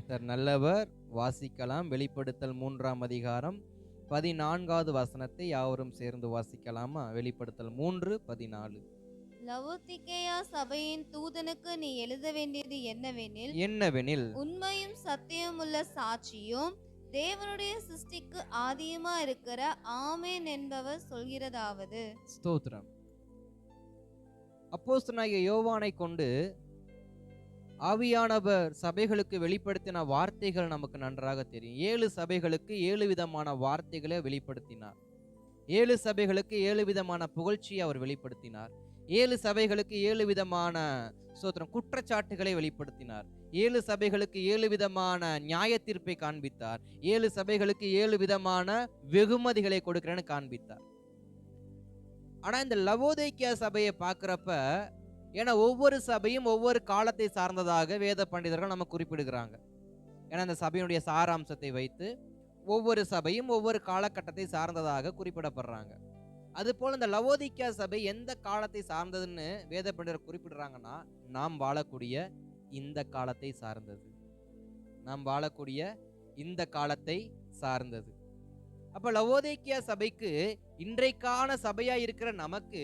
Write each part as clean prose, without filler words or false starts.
கர்த்தர் நல்லவர். வாசிக்கலாம். வெளிப்படுத்தல் 3ஆம் அதிகாரம் 14வது வசனத்தை யாவரும் சேர்ந்து வாசிக்கலாமா? வெளிப்படுத்தல் 3:14. லவோதிக்கேயா சபையின் தூதனுக்கு நீ எழுத வேண்டியது என்னவெனில் உண்மையும் சத்தியமுள்ள சாட்சியும் தேவனுடைய சிருஷ்டிக்கு ஆதியுமா இருக்கிற ஆமென் என்பவர் சொல்கிறதாவது. ஸ்தோத்திரம். அப்போஸ்தலனாகிய யோவானை கொண்டு ஆவியானவர் சபைகளுக்கு வெளிப்படுத்தின வார்த்தைகள் நமக்கு நன்றாக தெரியும். 7 சபைகளுக்கு 7 விதமான வார்த்தைகளை வெளிப்படுத்தினார். 7 சபைகளுக்கு 7 விதமான புகழ்ச்சியை அவர் வெளிப்படுத்தினார். 7 சபைகளுக்கு 7 விதமான குற்றச்சாட்டுகளை வெளிப்படுத்தினார். 7 சபைகளுக்கு 7 விதமான நியாய தீர்ப்பை காண்பித்தார். 7 சபைகளுக்கு 7 விதமான வெகுமதிகளை கொடுக்கிறேன்னு காண்பித்தார். ஆனா இந்த லவோதிக்கேயா சபையை பார்க்கிறப்ப, ஏன்னா ஒவ்வொரு சபையும் ஒவ்வொரு காலத்தை சார்ந்ததாக வேத பண்டிதர்கள் நம்ம குறிப்பிடுகிறாங்க. ஏன்னா அந்த சபையினுடைய சாராம்சத்தை வைத்து ஒவ்வொரு சபையும் ஒவ்வொரு காலகட்டத்தை சார்ந்ததாக குறிப்பிடப்படுறாங்க. அது போல இந்த லவோதிக்கேயா சபை எந்த காலத்தை சார்ந்ததுன்னு வேத பண்டிதர் குறிப்பிடுறாங்கன்னா, நாம் வாழக்கூடிய இந்த காலத்தை சார்ந்தது. நாம் வாழக்கூடிய இந்த காலத்தை சார்ந்தது. அப்ப லவோதிக்கேயா சபைக்கு இன்றைக்கான சபையா இருக்கிற நமக்கு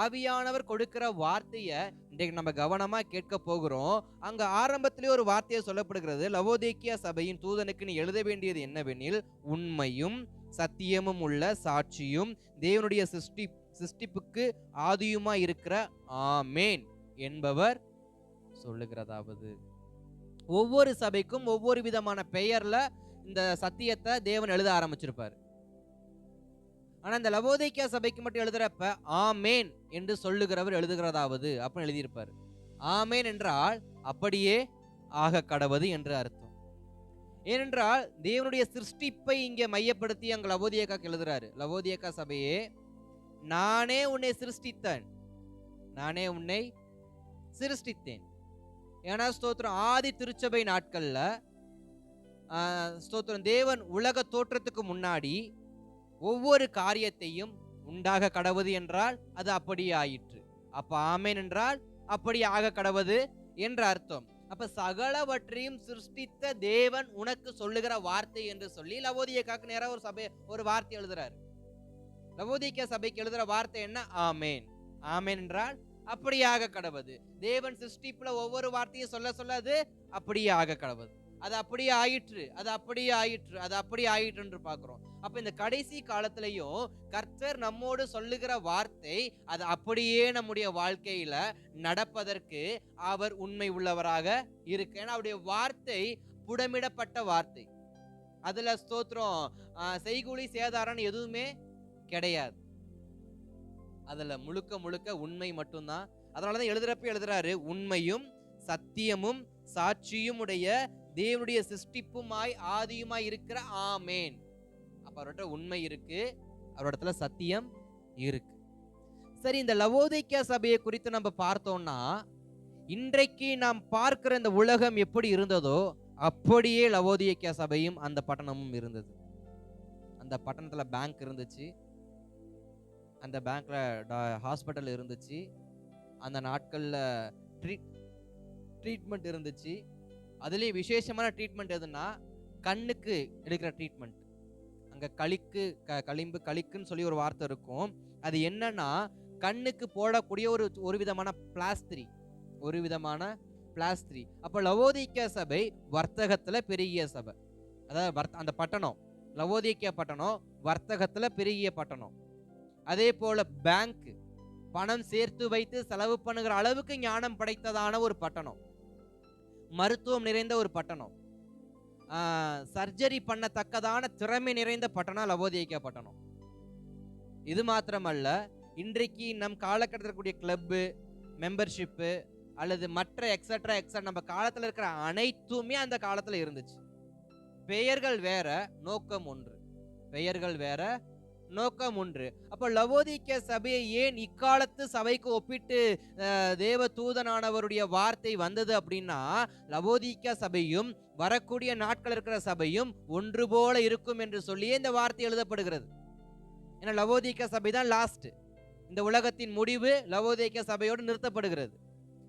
ஆவியானவர் கொடுக்கிற வார்த்தைய இன்றைக்கு நம்ம கவனமா கேட்க போகிறோம். அங்க ஆரம்பத்திலே ஒரு வார்த்தையை சொல்லப்படுகிறது. லவோதிக்கேயா சபையின் தூதனுக்கு நீ எழுத வேண்டியது என்னவெனில் உண்மையும் சத்தியமும் உள்ள சாட்சியும் தேவனுடைய சிருஷ்டிப்புக்கு ஆதியுமா இருக்கிற ஆமேன் என்பவர் சொல்லுகிறதாவது. ஒவ்வொரு சபைக்கும் ஒவ்வொரு விதமான பெயர்ல இந்த சத்தியத்தை தேவன் எழுத ஆரம்பிச்சிருப்பார். ஆனா இந்த லவோதிக்கேயா சபைக்கு மட்டும் எழுதுறப்ப ஆமேன் என்று சொல்லுகிறவர் எழுதுகிறதாவது அப்படின்னு எழுதியிருப்பார். ஆமேன் என்றால் அப்படியே ஆக கடவது என்று அர்த்தம். ஏனென்றால் தேவனுடைய சிருஷ்டிப்பை இங்கே மையப்படுத்தி அங்க லவோதிக்கேயாக்கு எழுதுறாரு. லவோதிக்கேயா சபையே, நானே உன்னை சிருஷ்டித்தேன், நானே உன்னை சிருஷ்டித்தேன். ஏன்னா ஸ்தோத்திரம், ஆதி திருச்சபை நாட்கள்ல ஸ்தோத்திரம், தேவன் உலக தோற்றத்துக்கு முன்னாடி ஒவ்வொரு காரியத்தையும் உண்டாக கடவது என்றால் அது அப்படியே ஆயிற்று. அப்ப ஆமேன் என்றால் அப்படி ஆக கடவது என்ற அர்த்தம். அப்ப சகலவற்றையும் சிருஷ்டித்த தேவன் உனக்கு சொல்லுகிற வார்த்தை என்று சொல்லி லவோதிக்கேயாக்கு நேரா ஒரு வார்த்தை எழுதுறாரு. லவோதிக்கேயா சபைக்கு எழுதுற வார்த்தை என்ன? ஆமேன். ஆமேன் என்றால் அப்படியாக கடவது. தேவன் சிருஷ்டிப்புல ஒவ்வொரு வார்த்தையும் சொல்ல சொல்ல அது அப்படியே ஆக கடவது. அது அப்படியே ஆயிற்று, அது அப்படியே ஆயிற்று, அது அப்படியே ஆயிற்று என்று பார்க்கிறோம். அப்ப இந்த கடைசி காலத்திலையும் கர்த்தர் நம்மோடு சொல்லுகிற வார்த்தை அது அப்படியே நம்முடைய வாழ்க்கையில நடப்பதற்கு அவர் உண்மை உள்ளவராக இருக்கு. ஏன்னா அவருடைய வார்த்தை புடமிடப்பட்ட வார்த்தை. அதுல ஸ்தோத்திரம் செய்கூலி சேதாரம் எதுவுமே கிடையாது. அதுல முழுக்க முழுக்க உண்மை மட்டும்தான். அதனாலதான் எழுதுறாரு, உண்மையும் சத்தியமும் சாட்சியும் உடைய தேவனுடைய சிருஷ்டிப்புமாய் ஆதியுமாய் இருக்கிற ஆமேன். அப்ப அவர்கிட்ட உண்மை இருக்கு, அவரிடத்துல சத்தியம் இருக்கு. சரி, இந்த லவோதிக்கேயா சபையை குறித்து நம்ம பார்த்தோம்னா, இன்றைக்கு நாம் பார்க்கிற இந்த உலகம் எப்படி இருந்ததோ அப்படியே லவோதிக்கேயா சபையும் அந்த பட்டணமும் இருந்தது. அந்த பட்டணத்துல பேங்க் இருந்துச்சு, அந்த பேங்க்ல ஹாஸ்பிட்டல் இருந்துச்சு, அந்த நாட்கள்ல ட்ரீட்மெண்ட் இருந்துச்சு. அதுலேயும் விசேஷமான ட்ரீட்மெண்ட் எதுன்னா கண்ணுக்கு எடுக்கிற ட்ரீட்மெண்ட். அங்கே களிக்குன்னு சொல்லி ஒரு வார்த்தை இருக்கும். அது என்னன்னா கண்ணுக்கு போடக்கூடிய ஒரு விதமான பிளாஸ்திரி. அப்போ லவோதிக்கேயா சபை வர்த்தகத்தில் பெருகிய சபை. அதாவது அந்த பட்டணம் லவோதிக்கேயா பட்டணம் வர்த்தகத்தில் பெருகிய பட்டணம். அதே போல பேங்க், பணம் சேர்த்து வைத்து செலவு பண்ணுகிற அளவுக்கு ஞானம் படைத்ததான ஒரு பட்டணம். மருத்துவம் நிறைந்த ஒரு பட்டணம். சர்ஜரி பண்ணத்தக்கதான திறமை நிறைந்த பட்டணம் லவோதிக்கேயா பட்டணம். இது மாத்திரமல்ல, இன்றைக்கு நம் காலகட்டத்தில் கூடிய கிளப்பு, மெம்பர்ஷிப்பு அல்லது மற்ற எக்ஸட்ரா நம்ம காலத்தில் இருக்கிற அனைத்துமே அந்த காலத்தில் இருந்துச்சு. பெயர்கள் வேற, நோக்கம் ஒன்று. பெயர்கள் வேற, நோக்கம் ஒன்று. அப்ப லவோதிக்கேயா சபையை ஏன் இக்காலத்து சபைக்கு ஒப்பிட்டு தேவ தூதனானவருடைய வார்த்தை வந்தது அப்படின்னா, லவோதிக்கேயா சபையும் வரக்கூடிய நாட்கள் இருக்கிற சபையும் ஒன்று போல இருக்கும் என்று சொல்லியே இந்த வார்த்தை எழுதப்படுகிறது. ஏன்னா லவோதிக்கேயா சபை தான் லாஸ்ட். இந்த உலகத்தின் முடிவு லவோதிக்கேயா சபையோடு நிறுத்தப்படுகிறது.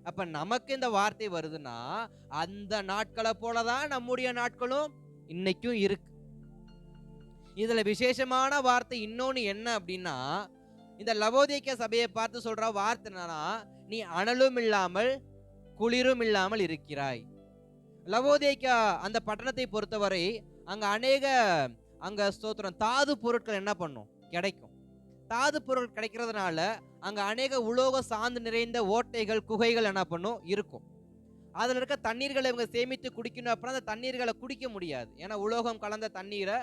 அப்ப நமக்கு இந்த வார்த்தை வருதுன்னா அந்த நாட்களை போலதான் நம்முடைய நாட்களும் இன்னைக்கும் இருக்கு. இதுல விசேஷமான வார்த்தை இன்னொன்னு என்ன அப்படின்னா, இந்த லவோதிக்கேயா சபையை பார்த்து சொல்ற வார்த்தை என்னன்னா, நீ அனலும் இல்லாமல் குளிரும் இல்லாமல் இருக்கிறாய். லவோதிக்கேயா அந்த பட்டணத்தை பொறுத்தவரை அங்க ஸ்தோத்திரம் தாது பொருட்கள் என்ன பண்ணும், கிடைக்கும். தாது பொருள் கிடைக்கிறதுனால அங்க அநேக உலோக சாந்து நிறைந்த ஓட்டைகள் குகைகள் என்ன பண்ணும் இருக்கும். அதுல இருக்க தண்ணீர்களை இவங்க சேமித்து குடிக்கணும். அப்புறம் அந்த தண்ணீர்களை குடிக்க முடியாது. ஏன்னா உலோகம் கலந்த தண்ணீரை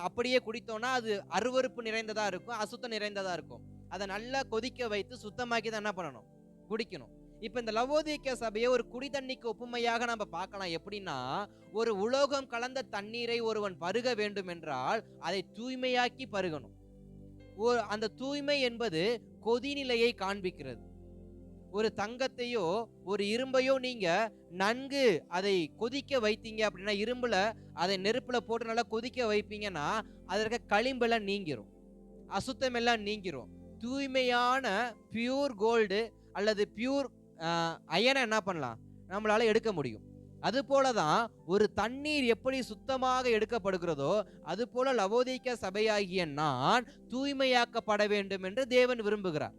அப்படியே குடித்தோம்னா அது அருவருப்பு நிறைந்ததா இருக்கும், அசுத்தம் நிறைந்ததா இருக்கும். அதை நல்லா கொதிக்க வைத்து சுத்தமாக்கி தான் என்ன பண்ணணும், குடிக்கணும். இப்ப இந்த லவோதிக்கேயா சபையை ஒரு குடி தண்ணிக்கு ஒப்புமையாக நம்ம பார்க்கலாம். எப்படின்னா, ஒரு உலோகம் கலந்த தண்ணீரை ஒருவன் பருக வேண்டும் என்றால் அதை தூய்மையாக்கி பருகணும். அந்த தூய்மை என்பது கொதிநிலையை காண்பிக்கிறது. ஒரு தங்கத்தையோ ஒரு இரும்பையோ நீங்க நன்கு அதை கொதிக்க வைத்தீங்க அப்படின்னா, இரும்புல அதை நெருப்புல போட்டு நல்லா கொதிக்க வைப்பீங்கன்னா அதற்கு களிம்பெல்லாம் நீங்கிரும், அசுத்தம் எல்லாம் நீங்கிரும். தூய்மையான பியூர் கோல்டு அல்லது பியூர் அயனை என்ன பண்ணலாம், நம்மளால எடுக்க முடியும். அது போலதான் ஒரு தண்ணீர் எப்படி சுத்தமாக எடுக்கப்படுகிறதோ அது போல லவோதிக்கேயா சபையாகிய நான் தூய்மையாக்கப்பட வேண்டும் என்று தேவன் விரும்புகிறார்.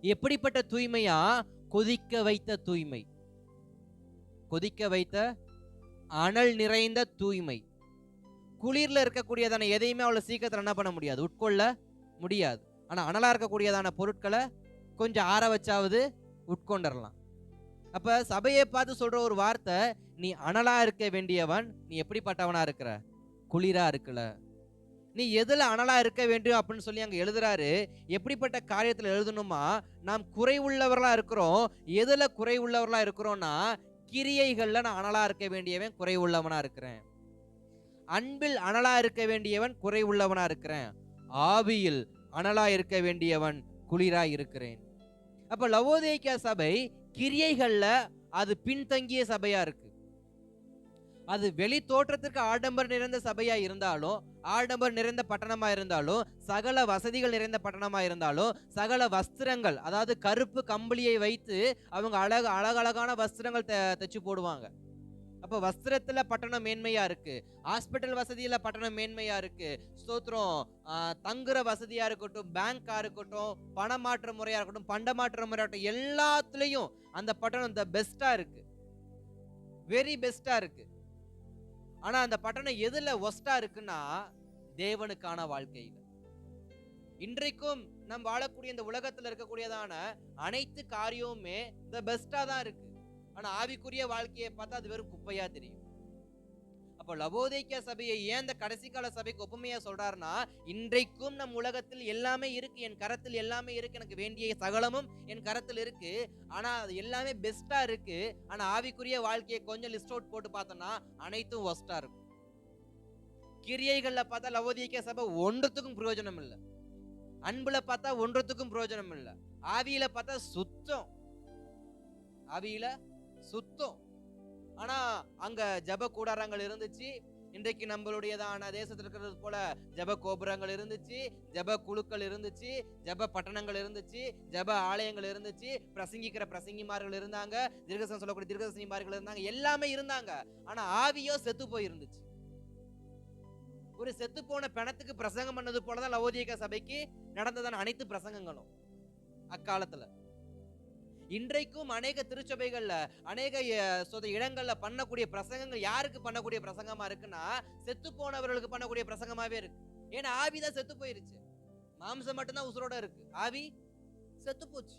எப்படிப்பட்ட தூய்மையா? கொதிக்க வைத்த தூய்மை, கொதிக்க வைத்த அனல் நிறைந்த தூய்மை. குளிர்ல இருக்கக்கூடியதான எதையுமே அவ்வளவு சீக்கிரத்தில் என்ன பண்ண முடியாது, உட்கொள்ள முடியாது. ஆனா அனலா இருக்கக்கூடியதான பொருட்களை கொஞ்சம் ஆற வச்சாவது உட்கொண்டரலாம். அப்ப சபையை பார்த்து சொல்ற ஒரு வார்த்தை, நீ அனலா இருக்க வேண்டியவன், நீ எப்படிப்பட்டவனா இருக்கிற, குளிரா இருக்கல. நீ எதுல அனலா இருக்க வேண்டும் அப்படின்னு சொல்லி அங்க எழுதுறாரு. எப்படிப்பட்ட காரியத்துல எழுதணுமா, நாம் குறை உள்ளவர்களா இருக்கிறோம். எதுல குறை உள்ளவர்களா இருக்கிறோம்னா, கிரியைகள்ல நான் அனலா இருக்க வேண்டியவன் குறை உள்ளவனா இருக்கிறேன். அன்பில் அனலா இருக்க வேண்டியவன் குறை உள்ளவனா இருக்கிறேன். ஆவியில் அனலா இருக்க வேண்டியவன் குளிரா இருக்கிறேன். அப்ப லவோதிக்கேயா சபை கிரியைகள்ல அது பின்தங்கிய சபையா இருக்கு. அது வெளி தோற்றத்திற்கு ஆடம்பரம் நிறைந்த சபையா இருந்தாலும், ஆடம்பரம் நிறைந்த பட்டணமா இருந்தாலும், சகல வசதிகள் நிறைந்த பட்டணமா இருந்தாலும், சகல வஸ்திரங்கள், அதாவது கருப்பு கம்பளியை வைத்து அவங்க அழகழகான வஸ்திரங்கள் தைச்சு போடுவாங்க. அப்ப வஸ்திரத்துல பட்டணம் மேன்மையா இருக்கு, ஹாஸ்பிட்டல் வசதியில பட்டணம் மேன்மையா இருக்கு, ஸ்தோத்திரம், தங்குற வசதியா இருக்கட்டும், பேங்கா இருக்கட்டும், பணமாற்ற முறையா இருக்கட்டும், பண்டமாற்ற முறையா இருக்கட்டும், எல்லாத்துலயும் அந்த பட்டணம் த பெஸ்டா இருக்கு, வெரி பெஸ்டா இருக்கு. ஆனா அந்த பட்டணம் எதுல ஒஸ்டா இருக்குன்னா, தேவனுக்கான வாழ்க்கையில. இன்றைக்கும் நம் வாழக்கூடிய இந்த உலகத்துல இருக்கக்கூடியதான அனைத்து காரியமுமே த பெஸ்டா தான் இருக்கு. ஆனா ஆவிக்குரிய வாழ்க்கையை பார்த்தா அது வெறும் குப்பையா தெரியும். அப்போ லவோதிக்கேயா சபையை ஏன் இந்த கடைசி கால சபைக்கு ஒப்புமையா சொல்றாருன்னா, இன்றைக்கும் நம் உலகத்தில் எல்லாமே இருக்கு, என் கரத்தில் எல்லாமே இருக்கு, எனக்கு வேண்டிய சகலமும் என் கரத்தில் இருக்கு, ஆனா அது எல்லாமே பெஸ்டா இருக்கு. ஆனா ஆவிக்குரிய வாழ்க்கையை கொஞ்சம் லிஸ்ட் அவுட் போட்டு பார்த்தோம்னா அனைத்தும் ஒஸ்டா இருக்கும். கிரியைகள்ல பார்த்தா லவோதிக்கேயா சபை ஒன்றத்துக்கும் பிரயோஜனம் இல்லை, அன்புல பார்த்தா ஒன்றத்துக்கும் பிரயோஜனம் இல்லை, ஆவியில பார்த்தா சுத்தம், ஆவியில சுத்தம். ஆனா அங்க ஜப கூடாரங்கள் இருந்துச்சு. இன்றைக்கு நம்மளுடையதான தேசத்துல இருக்கிறது போல ஜப கோபுரங்கள் இருந்துச்சு, ஜப குழுக்கள் இருந்துச்சு, ஜப பட்டணங்கள் இருந்துச்சு, ஜப ஆலயங்கள் இருந்துச்சு, பிரசங்கிக்கிற பிரசங்கிமார்கள் இருந்தாங்க, தீர்க்கதரிசனம் சொல்லக்கூடிய தீர்க்கதரிசிமார்கள் இருந்தாங்க, எல்லாமே இருந்தாங்க. ஆனா ஆவியோ செத்து போய் இருந்துச்சு. ஒரு செத்து போன பிணத்துக்கு பிரசங்கம் பண்ணது போலதான் லவோதிக்கேயா சபைக்கு நடந்ததான அனைத்து பிரசங்கங்களும் அக்காலத்துல. இன்றைக்கும் அநேக திருச்சபைகள்ல அநேக இடங்கள்ல பண்ணக்கூடிய பிரசங்கங்கள் யாருக்கு பண்ணக்கூடிய பிரசங்கமா இருக்குன்னா, செத்து போனவர்களுக்கு பண்ணக்கூடிய பிரசங்கமாவே இருக்கு. ஏன்னா ஆவிதான் செத்து போயிருச்சு, மாம்சம் மட்டும்தான் உசுரோட இருக்கு, ஆவி செத்து போச்சு.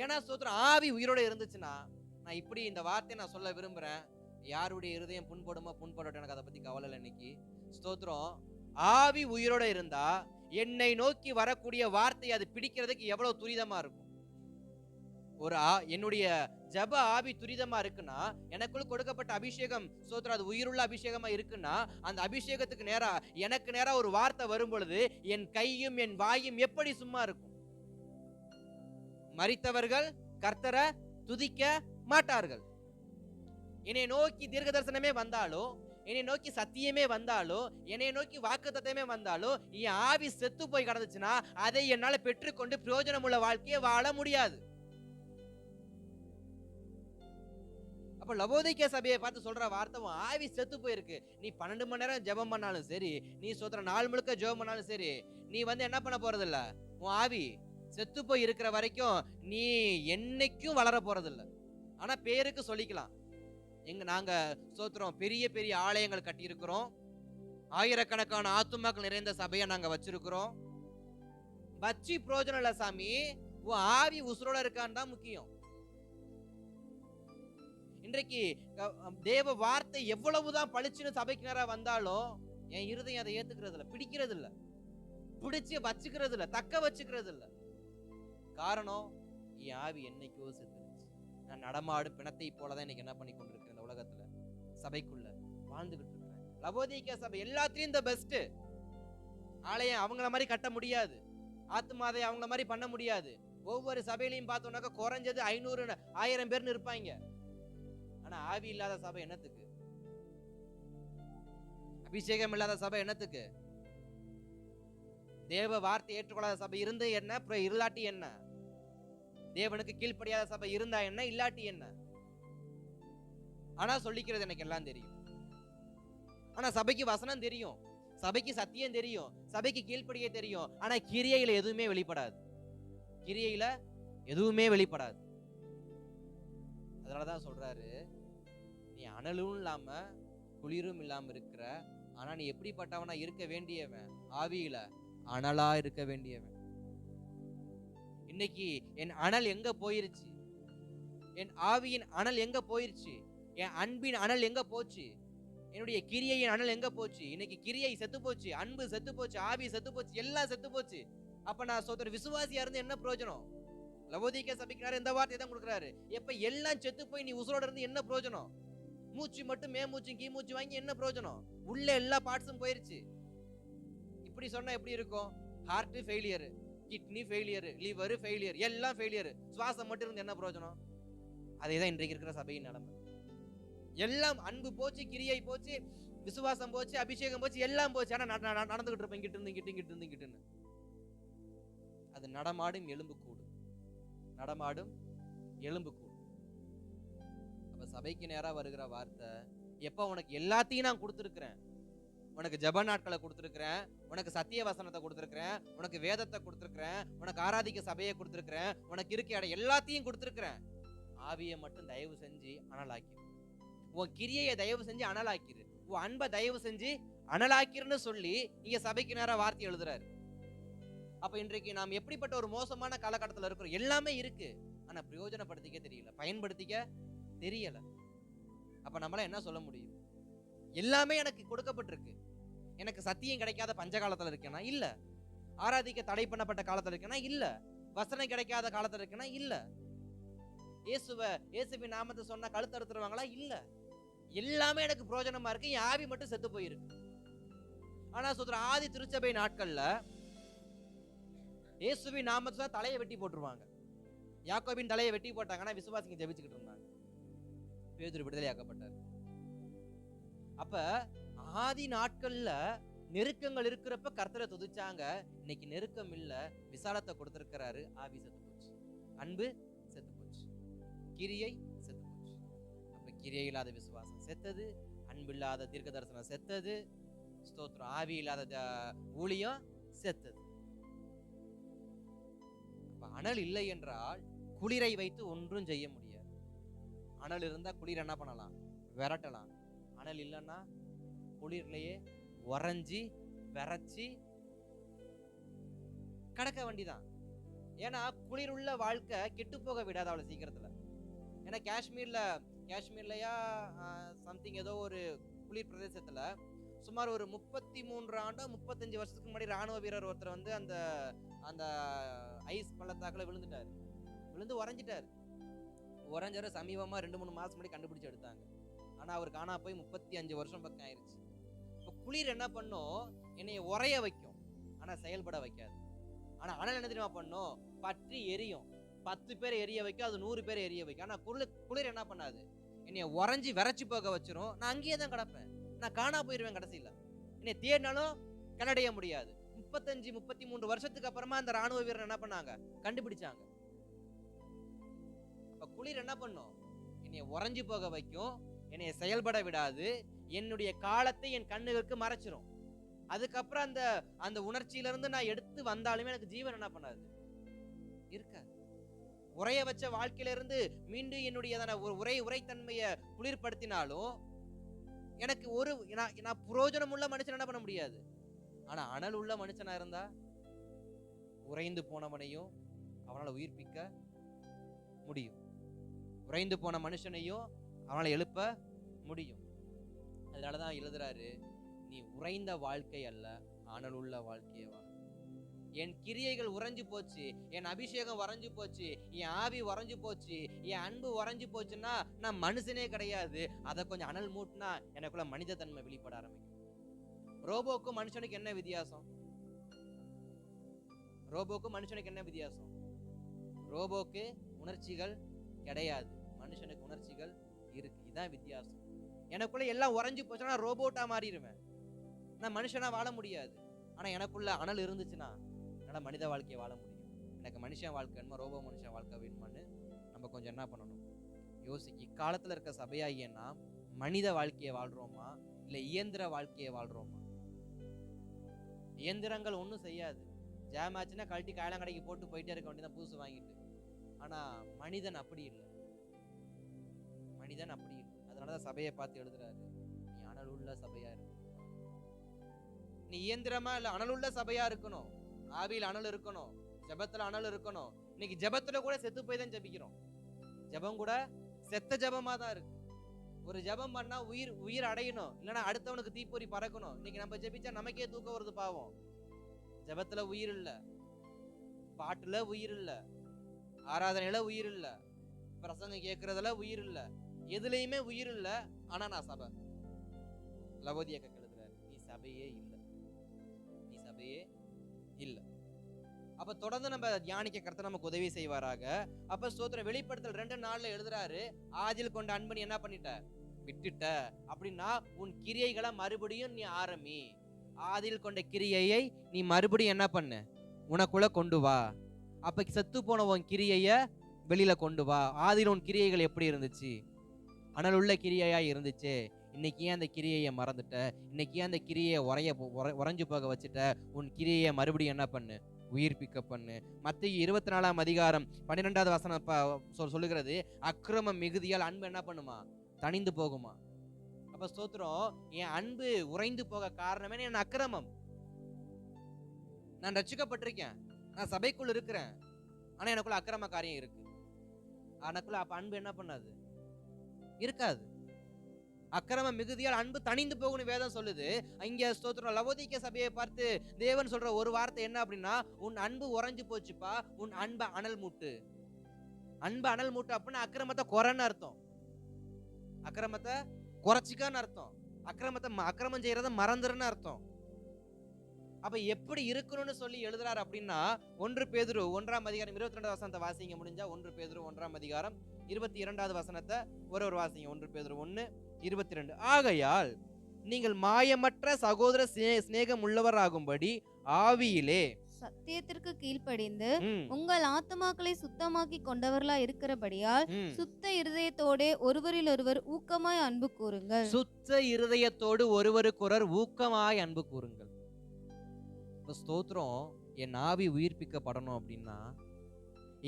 ஏன்னா ஸ்தோத்திரம், ஆவி உயிரோட இருந்துச்சுன்னா, நான் இப்படி இந்த வார்த்தையை நான் சொல்ல விரும்புறேன், யாருடைய இருதயம் புண்படுமா புண்படட்டும், எனக்கு அதை பத்தி கவலை இல்லை இன்னைக்கு. ஸ்தோத்திரம், ஆவி உயிரோட இருந்தா என்னை நோக்கி வரக்கூடிய வார்த்தை அது பிடிக்கிறதுக்கு எவ்வளவு துரிதமா இருக்கும். என்னுடைய ஜப ஆவி துரிதமா இருக்குன்னா, எனக்குள் கொடுக்கப்பட்ட அபிஷேகம் ஸ்தோத்திரம் அது உயிருள்ள அபிஷேகமா இருக்குன்னா, அந்த அபிஷேகத்துக்கு நேரா எனக்கு நேரா ஒரு வார்த்தை வரும் பொழுது என் கையும் என் வாயும் எப்படி சும்மா இருக்கும்? மரித்தவர்கள் கர்த்தரை துதிக்க மாட்டார்கள். என்னை நோக்கி தீர்க்க தரிசனமே வந்தாலும், என்னை நோக்கி சத்தியமே வந்தாலும், என்னை நோக்கி வாக்குத்தத்தமே வந்தாலும், என் ஆவி செத்து போய் கிடந்துச்சுன்னா அதை என்னால பெற்றுக்கொண்டு பிரயோஜனம் உள்ள வாழ்க்கையை வாழ முடியாது. அப்ப லவோதிக்கே சபையை பார்த்து சொல்ற வார்த்தை, உன் ஆவி செத்து போயிருக்கு. நீ 12 மணி நேரம் ஜெபம் பண்ணாலும் சரி, நீ சோத்திரம் நாள் முழுக்க ஜெபம் பண்ணாலும் சரி, நீ என்ன பண்ண போறது இல்ல. உன் ஆவி செத்து போய் இருக்கிற வரைக்கும் நீ என்னைக்கும் வளர போறது இல்ல. ஆனா பேருக்கு சொல்லிக்கலாம், நாங்க சோத்திரம் பெரிய பெரிய ஆலயங்கள் கட்டி இருக்கிறோம், ஆயிரக்கணக்கான ஆத்துமாக்கள் நிறைந்த சபையை நாங்க வச்சிருக்கிறோம். வச்சு பிரயோஜனம் இல்ல சாமி, உன் ஆவி உசுரோட இருக்கான்னு தான் முக்கியம். இன்றைக்கு தேவ வார்த்தை எவ்வளவுதான் பளிச்சுன்னு சபைக்கு நேரா வந்தாலும் என் இருதயம் அதை ஏத்துக்கிறது இல்ல, பிடிக்கிறது இல்ல, பிடிச்சு வச்சுக்கிறது இல்ல, தக்க வச்சுக்கிறது இல்ல. காரணம், என் ஆவி என்னைக்கோ செத்துருச்சு. நான் நடமாடும் பிணத்தை போலதான் இன்னைக்கு என்ன பண்ணி கொண்டிருக்கிறேன், இந்த உலகத்துல சபைக்குள்ள வாழ்ந்துகிட்டு இருக்கிறேன். லவோதிக்கே சபை எல்லாத்திலையும் இந்த பெஸ்ட். ஆலயம் அவங்கள மாதிரி கட்ட முடியாது, ஆத்துமாதை அவங்கள மாதிரி பண்ண முடியாது. ஒவ்வொரு சபையிலையும் பார்த்தோம்னாக்க குறைஞ்சது 500 1000 பேர்னு இருப்பாங்க. ஆனா ஆவி இல்லாத சபை என்னத்துக்கு? அபிஷேகம் இல்லாத சபை என்னத்துக்கு? தேவ வார்த்தை ஏற்றுக்கொள்ளாத சபை இருந்து என்ன, இல்லாட்டி என்ன? தேவனுக்கு கீழ்ப்படியாத சபை இருந்தா என்ன, இல்லாட்டி என்ன? ஆனா சொல்லிக்கிறது எனக்கு எல்லாம் தெரியும். ஆனா சபைக்கு வசனம் தெரியும், சபைக்கு சத்தியம் தெரியும், சபைக்கு கீழ்ப்படிய தெரியும். ஆனா கிரியையில எதுவுமே வெளிப்படாது, கிரியையில எதுவுமே வெளிப்படாது. அதனாலதான் சொல்றாரு, நீ அனலும் இல்லாம குளிரும் இல்லாம இருக்கிற, ஆனா நீ எப்படிப்பட்டவனா இருக்க வேண்டியவன், ஆவியில அனலா இருக்க வேண்டியவன். இன்னைக்கு என் அனல் எங்க போயிருச்சு? என் ஆவியின் அனல் எங்க போயிருச்சு? என் அன்பின் அனல் எங்க போச்சு? என்னுடைய கிரியையின் அனல் எங்க போச்சு? இன்னைக்கு கிரியை செத்து போச்சு, அன்பு செத்து போச்சு, ஆவி செத்து போச்சு, எல்லாம் செத்து போச்சு. அப்ப நான் சோதர விசுவாசியா இருந்து என்ன பிரயோஜனம்? லவோதிக்கே சபைக்கு இந்த வார்த்தையை தான் கொடுக்குறாரு. எப்ப எல்லாம் செத்து போய் நீ உசுரோட இருந்து என்ன பிரயோஜனம்? மூச்சு மட்டும் மேமூச்சு கீமூச்சு வாங்கி என்ன பிரயோஜனம்? உள்ள எல்லா பார்ட்ஸும் போயிருச்சு. இப்படி சொன்னா எப்படி இருக்கும்? Heart failure, kidney failure, liver failure, எல்லாம் ஃபெயிலியர். சுவாசம் மட்டும் இருந்து என்ன பிரயோஜனம்? அதேதான் இன்றைக்கு இருக்கிற சபையின் நிலைமை. எல்லாம் அன்பு போச்சு, கிரியை போச்சு, விசுவாசம் போச்சு, அபிஷேகம் போச்சு, எல்லாம் போச்சு. ஆனா நடந்துகிட்டு இருப்பேன் இங்கிட்டு இருந்து இங்கிட்டுன்னு. அது நடமாடும் எலும்பு கூடு, நடமாடும் எலும்பு கூடு. அப்ப சபைக்கு நேரா வருகிற வார்த்தை, எப்ப உனக்கு எல்லாத்தையும் நான் கொடுத்துருக்கிறேன், உனக்கு ஜெப நாட்களை கொடுத்துருக்கிறேன், உனக்கு சத்திய வசனத்தை கொடுத்துருக்கிறேன், உனக்கு வேதத்தை கொடுத்துருக்கிறேன், உனக்கு ஆராதிக்க சபையை கொடுத்துருக்கிறேன், உனக்கு இருக்க இடம் எல்லாத்தையும் கொடுத்துருக்கிறேன். ஆவியை மட்டும் தயவு செஞ்சு அனலாக்கிரு, உன் கிரியையை தயவு செஞ்சு அனலாக்கிரு, உன் அன்பை தயவு செஞ்சு அனலாக்கிருன்னு சொல்லி இங்க சபைக்கு நேரா வார்த்தை எழுதுறாரு. அப்ப இன்றைக்கு நாம் எப்படிப்பட்ட ஒரு மோசமான காலகட்டத்தில் இருக்கிறோம்? எல்லாமே இருக்கு, ஆனா பிரயோஜனப்படுத்திக்க தெரியல, பயன்படுத்திக்க தெரியல. அப்ப நம்மளால என்ன சொல்ல முடியும்? எல்லாமே எனக்கு கொடுக்கப்பட்டிருக்கு, எனக்கு சத்தியம் கிடைக்காத பஞ்ச காலத்துல இருக்கேனா? இல்ல. ஆராதிக்க தடை பண்ணப்பட்ட காலத்துல இருக்கேனா? இல்ல. வசனம் கிடைக்காத காலத்துல இருக்கேனா? இல்ல. இயேசுவின் நாமத்தை சொன்னா கழுத்து அறுத்துருவாங்களா? இல்ல. எல்லாமே எனக்கு பிரயோஜனமா இருக்கு, என் ஆவி மட்டும் செத்து போயிருக்கு. ஆனா சொல்ற ஆதி திருச்சபை நாட்கள்ல இயேசுவின் நாமத்தை தலையை வெட்டி போட்டுருவாங்க. யாக்கோபின் தலையை வெட்டி போட்டாங்க, ஆனா விசுவாசிங்க ஜெபிச்சுக்கிட்டு இருந்தாங்க. பேதுரு விடுதலையாக்கப்பட்டார். அப்ப ஆதி நாட்கள்ல நெருக்கங்கள் இருக்கிறப்ப கர்த்தரை துதிச்சாங்க. இன்னைக்கு நெருக்கம் இல்ல, விசாலத்தை கொடுத்திருக்கிறாரு. ஆவி செத்து போச்சு, அன்பு செத்து போச்சு, கிரியை செத்து போச்சு. அப்ப கிரியை இல்லாத விசுவாசம் செத்தது, அன்பு இல்லாத தீர்க்க தரிசனம் செத்தது, ஸ்தோத்திரம், ஆவி இல்லாத ஊழியம் செத்தது. அப்ப அனல் இல்லை என்றால் குளிரை வைத்து ஒன்றும் செய்ய முடியாது. அனல் இருந்தா குளிர் என்ன பண்ணலாம்? விரட்டலாம். அனல் இல்லைன்னா குளிர்லயே உறைஞ்சி விரைச்சி கடக்க வேண்டிதான். ஏன்னா குளிர் உள்ள வாழ்க்கை கெட்டு போக விடாது அவ்வளவு சீக்கிரத்துல. ஏன்னா காஷ்மீர்லயா சம்திங் ஏதோ ஒரு குளிர் பிரதேசத்துல சுமார் ஒரு 33 ஆண்டு 35 வருஷத்துக்கு முன்னாடி ராணுவ வீரர் ஒருத்தர் வந்து அந்த அந்த ஐஸ் பள்ளத்தாக்குல விழுந்து உறைஞ்சிட்டாரு. உறைஞ்சவரை சமீபமா 2-3 மாசம் முன்னாடி கண்டுபிடிச்சு எடுத்தாங்க. ஆனா அவர் காணா போய் 35 வருஷம் பக்கம் ஆயிடுச்சு. இப்ப குளிர் என்ன பண்ணும்? என்னைய உறைய வைக்கும், ஆனா செயல்பட வைக்காது. ஆனா அனல் என்ன தெரியுமா பண்ணும்? பற்றி எரியும். 10 பேர் எரிய வைக்கும், அது 100 பேர் எரிய வைக்கும். ஆனா குளிர் என்ன பண்ணாது? என்னைய உறைஞ்சி விரைச்சி போக வச்சிரும். நான் அங்கேயே தான் கிடப்பேன், நான் காணா போயிருவேன். கடைசியில என்னை தேடினாலும் கண்டடைய முடியாது. 35-33 வருஷத்துக்கு அப்புறமா அந்த ராணுவ வீரர் என்ன பண்ணாங்க? கண்டுபிடிச்சாங்க. அப்ப குளிர் என்ன பண்ணும்? என்னைய உறைஞ்சு போக வைக்கும், என்னைய செயல்பட விடாது, என்னுடைய காலத்தை என் கண்ணுகளுக்கு மறைச்சிரும். அதுக்கப்புறம் அந்த அந்த உணர்ச்சியில இருந்து நான் எடுத்து வந்தாலுமே எனக்கு ஜீவன் என்ன பண்ணாது, இருக்காது. உரைய வச்ச வாழ்க்கையில இருந்து மீண்டும் என்னுடைய உரைத்தன்மையை குளிர்படுத்தினாலும் எனக்கு நான் புரோஜனம் உள்ள மனுஷன் என்ன பண்ண முடியாது. ஆனா அனல் உள்ள மனுஷனா இருந்தா உறைந்து போனவனையும் அவனால உயிர்ப்பிக்க முடியும். உறைந்து போன மனுஷனையும் அவனால எழுப்ப முடியும். அதனாலதான் எழுதுறாரு, நீ உறைந்த வாழ்க்கை அல்ல, அனல் உள்ள வாழ்க்கையை வாழ. என் கிரியைகள் உறைஞ்சு போச்சு, என் அபிஷேகம் உறைஞ்சு போச்சு, என் ஆவி உறைஞ்சு போச்சு, என் அன்பு உறைஞ்சு போச்சுன்னா நான் மனுஷனே கிடையாது. அதை கொஞ்சம் அனல் மூட்டினா எனக்குள்ள மனித தன்மை வெளிப்பட ஆரம்பிக்கும். ரோபோக்கும் மனுஷனுக்கு என்ன வித்தியாசம்? ரோபோக்கும் மனுஷனுக்கு என்ன வித்தியாசம்? ரோபோக்கு உணர்ச்சிகள் கிடையாது, மனுஷனுக்கு உணர்ச்சிகள் இருக்கு. இதான் வித்தியாசம். எனக்குள்ள எல்லாம் உறைஞ்சு போச்சுன்னா ரோபோட்டா மாறிடுவேன், நான் மனுஷனா வாழ முடியாது. ஆனா எனக்குள்ள அனல் இருந்துச்சுன்னா என்னால மனித வாழ்க்கையை வாழ முடியும். எனக்கு மனுஷன் வாழ்க்கை வேணுமா, ரோபோ மனுஷன் வாழ்க்கை வேணுமான்னு நம்ம கொஞ்சம் என்ன பண்ணணும், யோசிக்க. இக்காலத்துல இருக்க சபையாகியன்னா மனித வாழ்க்கையை வாழ்றோமா இல்ல இயந்திர வாழ்க்கையை வாழ்றோமா? இயந்திரங்கள் ஒன்றும் செய்யாது, ஜாம் ஆச்சுன்னா கழட்டி காயலாம் கடைக்கு போட்டு போயிட்டே இருக்க வேண்டியதான் புதுசு வாங்கிட்டு. ஆனா மனிதன் அப்படி இல்லை, மனிதன் அப்படி இல்லை. அதனாலதான் சபையை பார்த்து எழுதுறாரு, நீ அனல் உள்ள சபையா இருக்கு. நீ இயந்திரமா இல்ல, அனல் உள்ள சபையா இருக்கணும். ஆவியில் அனல் இருக்கணும், ஜெபத்துல அனல் இருக்கணும். இன்னைக்கு ஜெபத்துல கூட செத்து போய் தான் ஜெபிக்கிறோம். ஜெபம் கூட செத்த ஜெபமா தான் இருக்கு. ஒரு ஜெபம் பண்ணா உயிர் அடையணும், இல்லைன்னா அடுத்தவனுக்கு தீப்பொறி பறக்கணும். இன்னைக்கு நம்ம ஜெபிச்சா நமக்கே தூக்கம் வருது பாவம். ஜெபத்துல உயிர் இல்ல, பாட்டுல உயிர் இல்ல, ஆராதனையில உயிர் இல்ல, பிரசங்கம் கேட்கறதுல உயிர் இல்ல, எதுலையுமே உயிர் இல்ல. ஆனா நான் சபை. லவோதியேக்க எழுதுறாரு, நீ சபையே இல்ல, நீ சபையே இல்ல. அப்ப தொடர்ந்து நம்ம தியானிக்க கர்த்தர் நமக்கு உதவி செய்வாராக. அப்ப ஸ்தோத்திரம். வெளிப்படுத்தல் 2:4 எழுதுறாரு, ஆதியில் கொண்ட அன்பு நீ என்ன பண்ணிட்ட, விட்டுட்ட. அப்படின்னா உன் கிரியைகளை மறுபடியும் நீ ஆரம்பி. ஆதியில் கொண்ட கிரியையை நீ மறுபடியும் என்ன பண்ணு, உனக்குள்ள கொண்டு வா. அப்ப செத்து போன உன் கிரியைய வெளியில கொண்டு வா. ஆதியில் உன் கிரியைகள் எப்படி இருந்துச்சு, அனல் உள்ள கிரியையா இருந்துச்சு. இன்னைக்கு ஏன் அந்த கிரியையை மறந்துட்ட, இன்னைக்கு ஏன் அந்த கிரியையை உறைஞ்சு போக வச்சுட்ட. உன் கிரியையை மறுபடியும் என்ன பண்ணு, உயிர்ப்பிக்க பண்ணு. மத்தேயு 24ஆம் அதிகாரம் 12வது வசனம் சொல்லுகிறது, அக்கிரமம் மிகுதியால் அன்பு என்ன பண்ணுமா, தணிந்து போகுமா. அப்ப ஸ்தோத்திரம், என் அன்பு உறைந்து போக காரணமே என் அக்கிரமம். நான் ரட்சிக்கப்பட்டிருக்கேன், நான் சபைக்குள் இருக்கிறேன், ஆனா எனக்குள்ள அக்கிரம காரியம் இருக்கு. எனக்குள்ள அப்ப அன்பு என்ன பண்ணாது, இருக்காது. அக்கிரம மிகுதியால் அன்பு தணிந்து போகணும் வேதம் சொல்லுது. இங்க ஸ்தோத்திரம், லவோதிக்கேய சபையை பார்த்து தேவன் சொல்ற ஒரு வார்த்தை என்ன அப்படின்னா, உன் அன்பு உறைஞ்சு போச்சுப்பா, உன் அன்பை அனல் மூட்டு. அன்பு அனல் மூட்டு அப்படின்னா அக்கிரமத்தை குறைன்னு அர்த்தம், அக்கிரமத்தை குறைச்சிக்கான்னு அர்த்தம், அக்கிரமம் செய்யறத மறந்துருன்னு அர்த்தம். அப்ப எப்படி இருக்கணும்னு சொல்லி எழுதுறாரு அப்படின்னா, 1 பேதுரு 1ஆம் அதிகாரம் 22வது வசனத்தை வாசிங்க முடிஞ்சா. 1 பேதுரு 1ஆம் அதிகாரம் 22வது வசனத்தை ஒரு வாசிங்க. 1 பேதுரு 1:22. ஆகையால் நீங்கள் மாயமற்ற சகோதர சிநேகம் உள்ளவராகும்படி ஆவியிலே சத்தியத்திற்கு கீழ்ப்படிந்து உங்கள் ஆத்துமாக்களை சுத்தமாக்கி கொண்டவர்களா இருக்கிறபடியால் சுத்த இருதயத்தோடு ஒருவரில் ஒருவர் ஊக்கமாய் அன்பு கூறுங்கள். சுத்த இருதயத்தோடு ஒருவருக்கொருவர் ஊக்கமாய் அன்பு கூறுங்கள். ஸ்தோத்திரம். என் ஆவி உயிர்ப்பிக்கப்படணும் அப்படின்னா,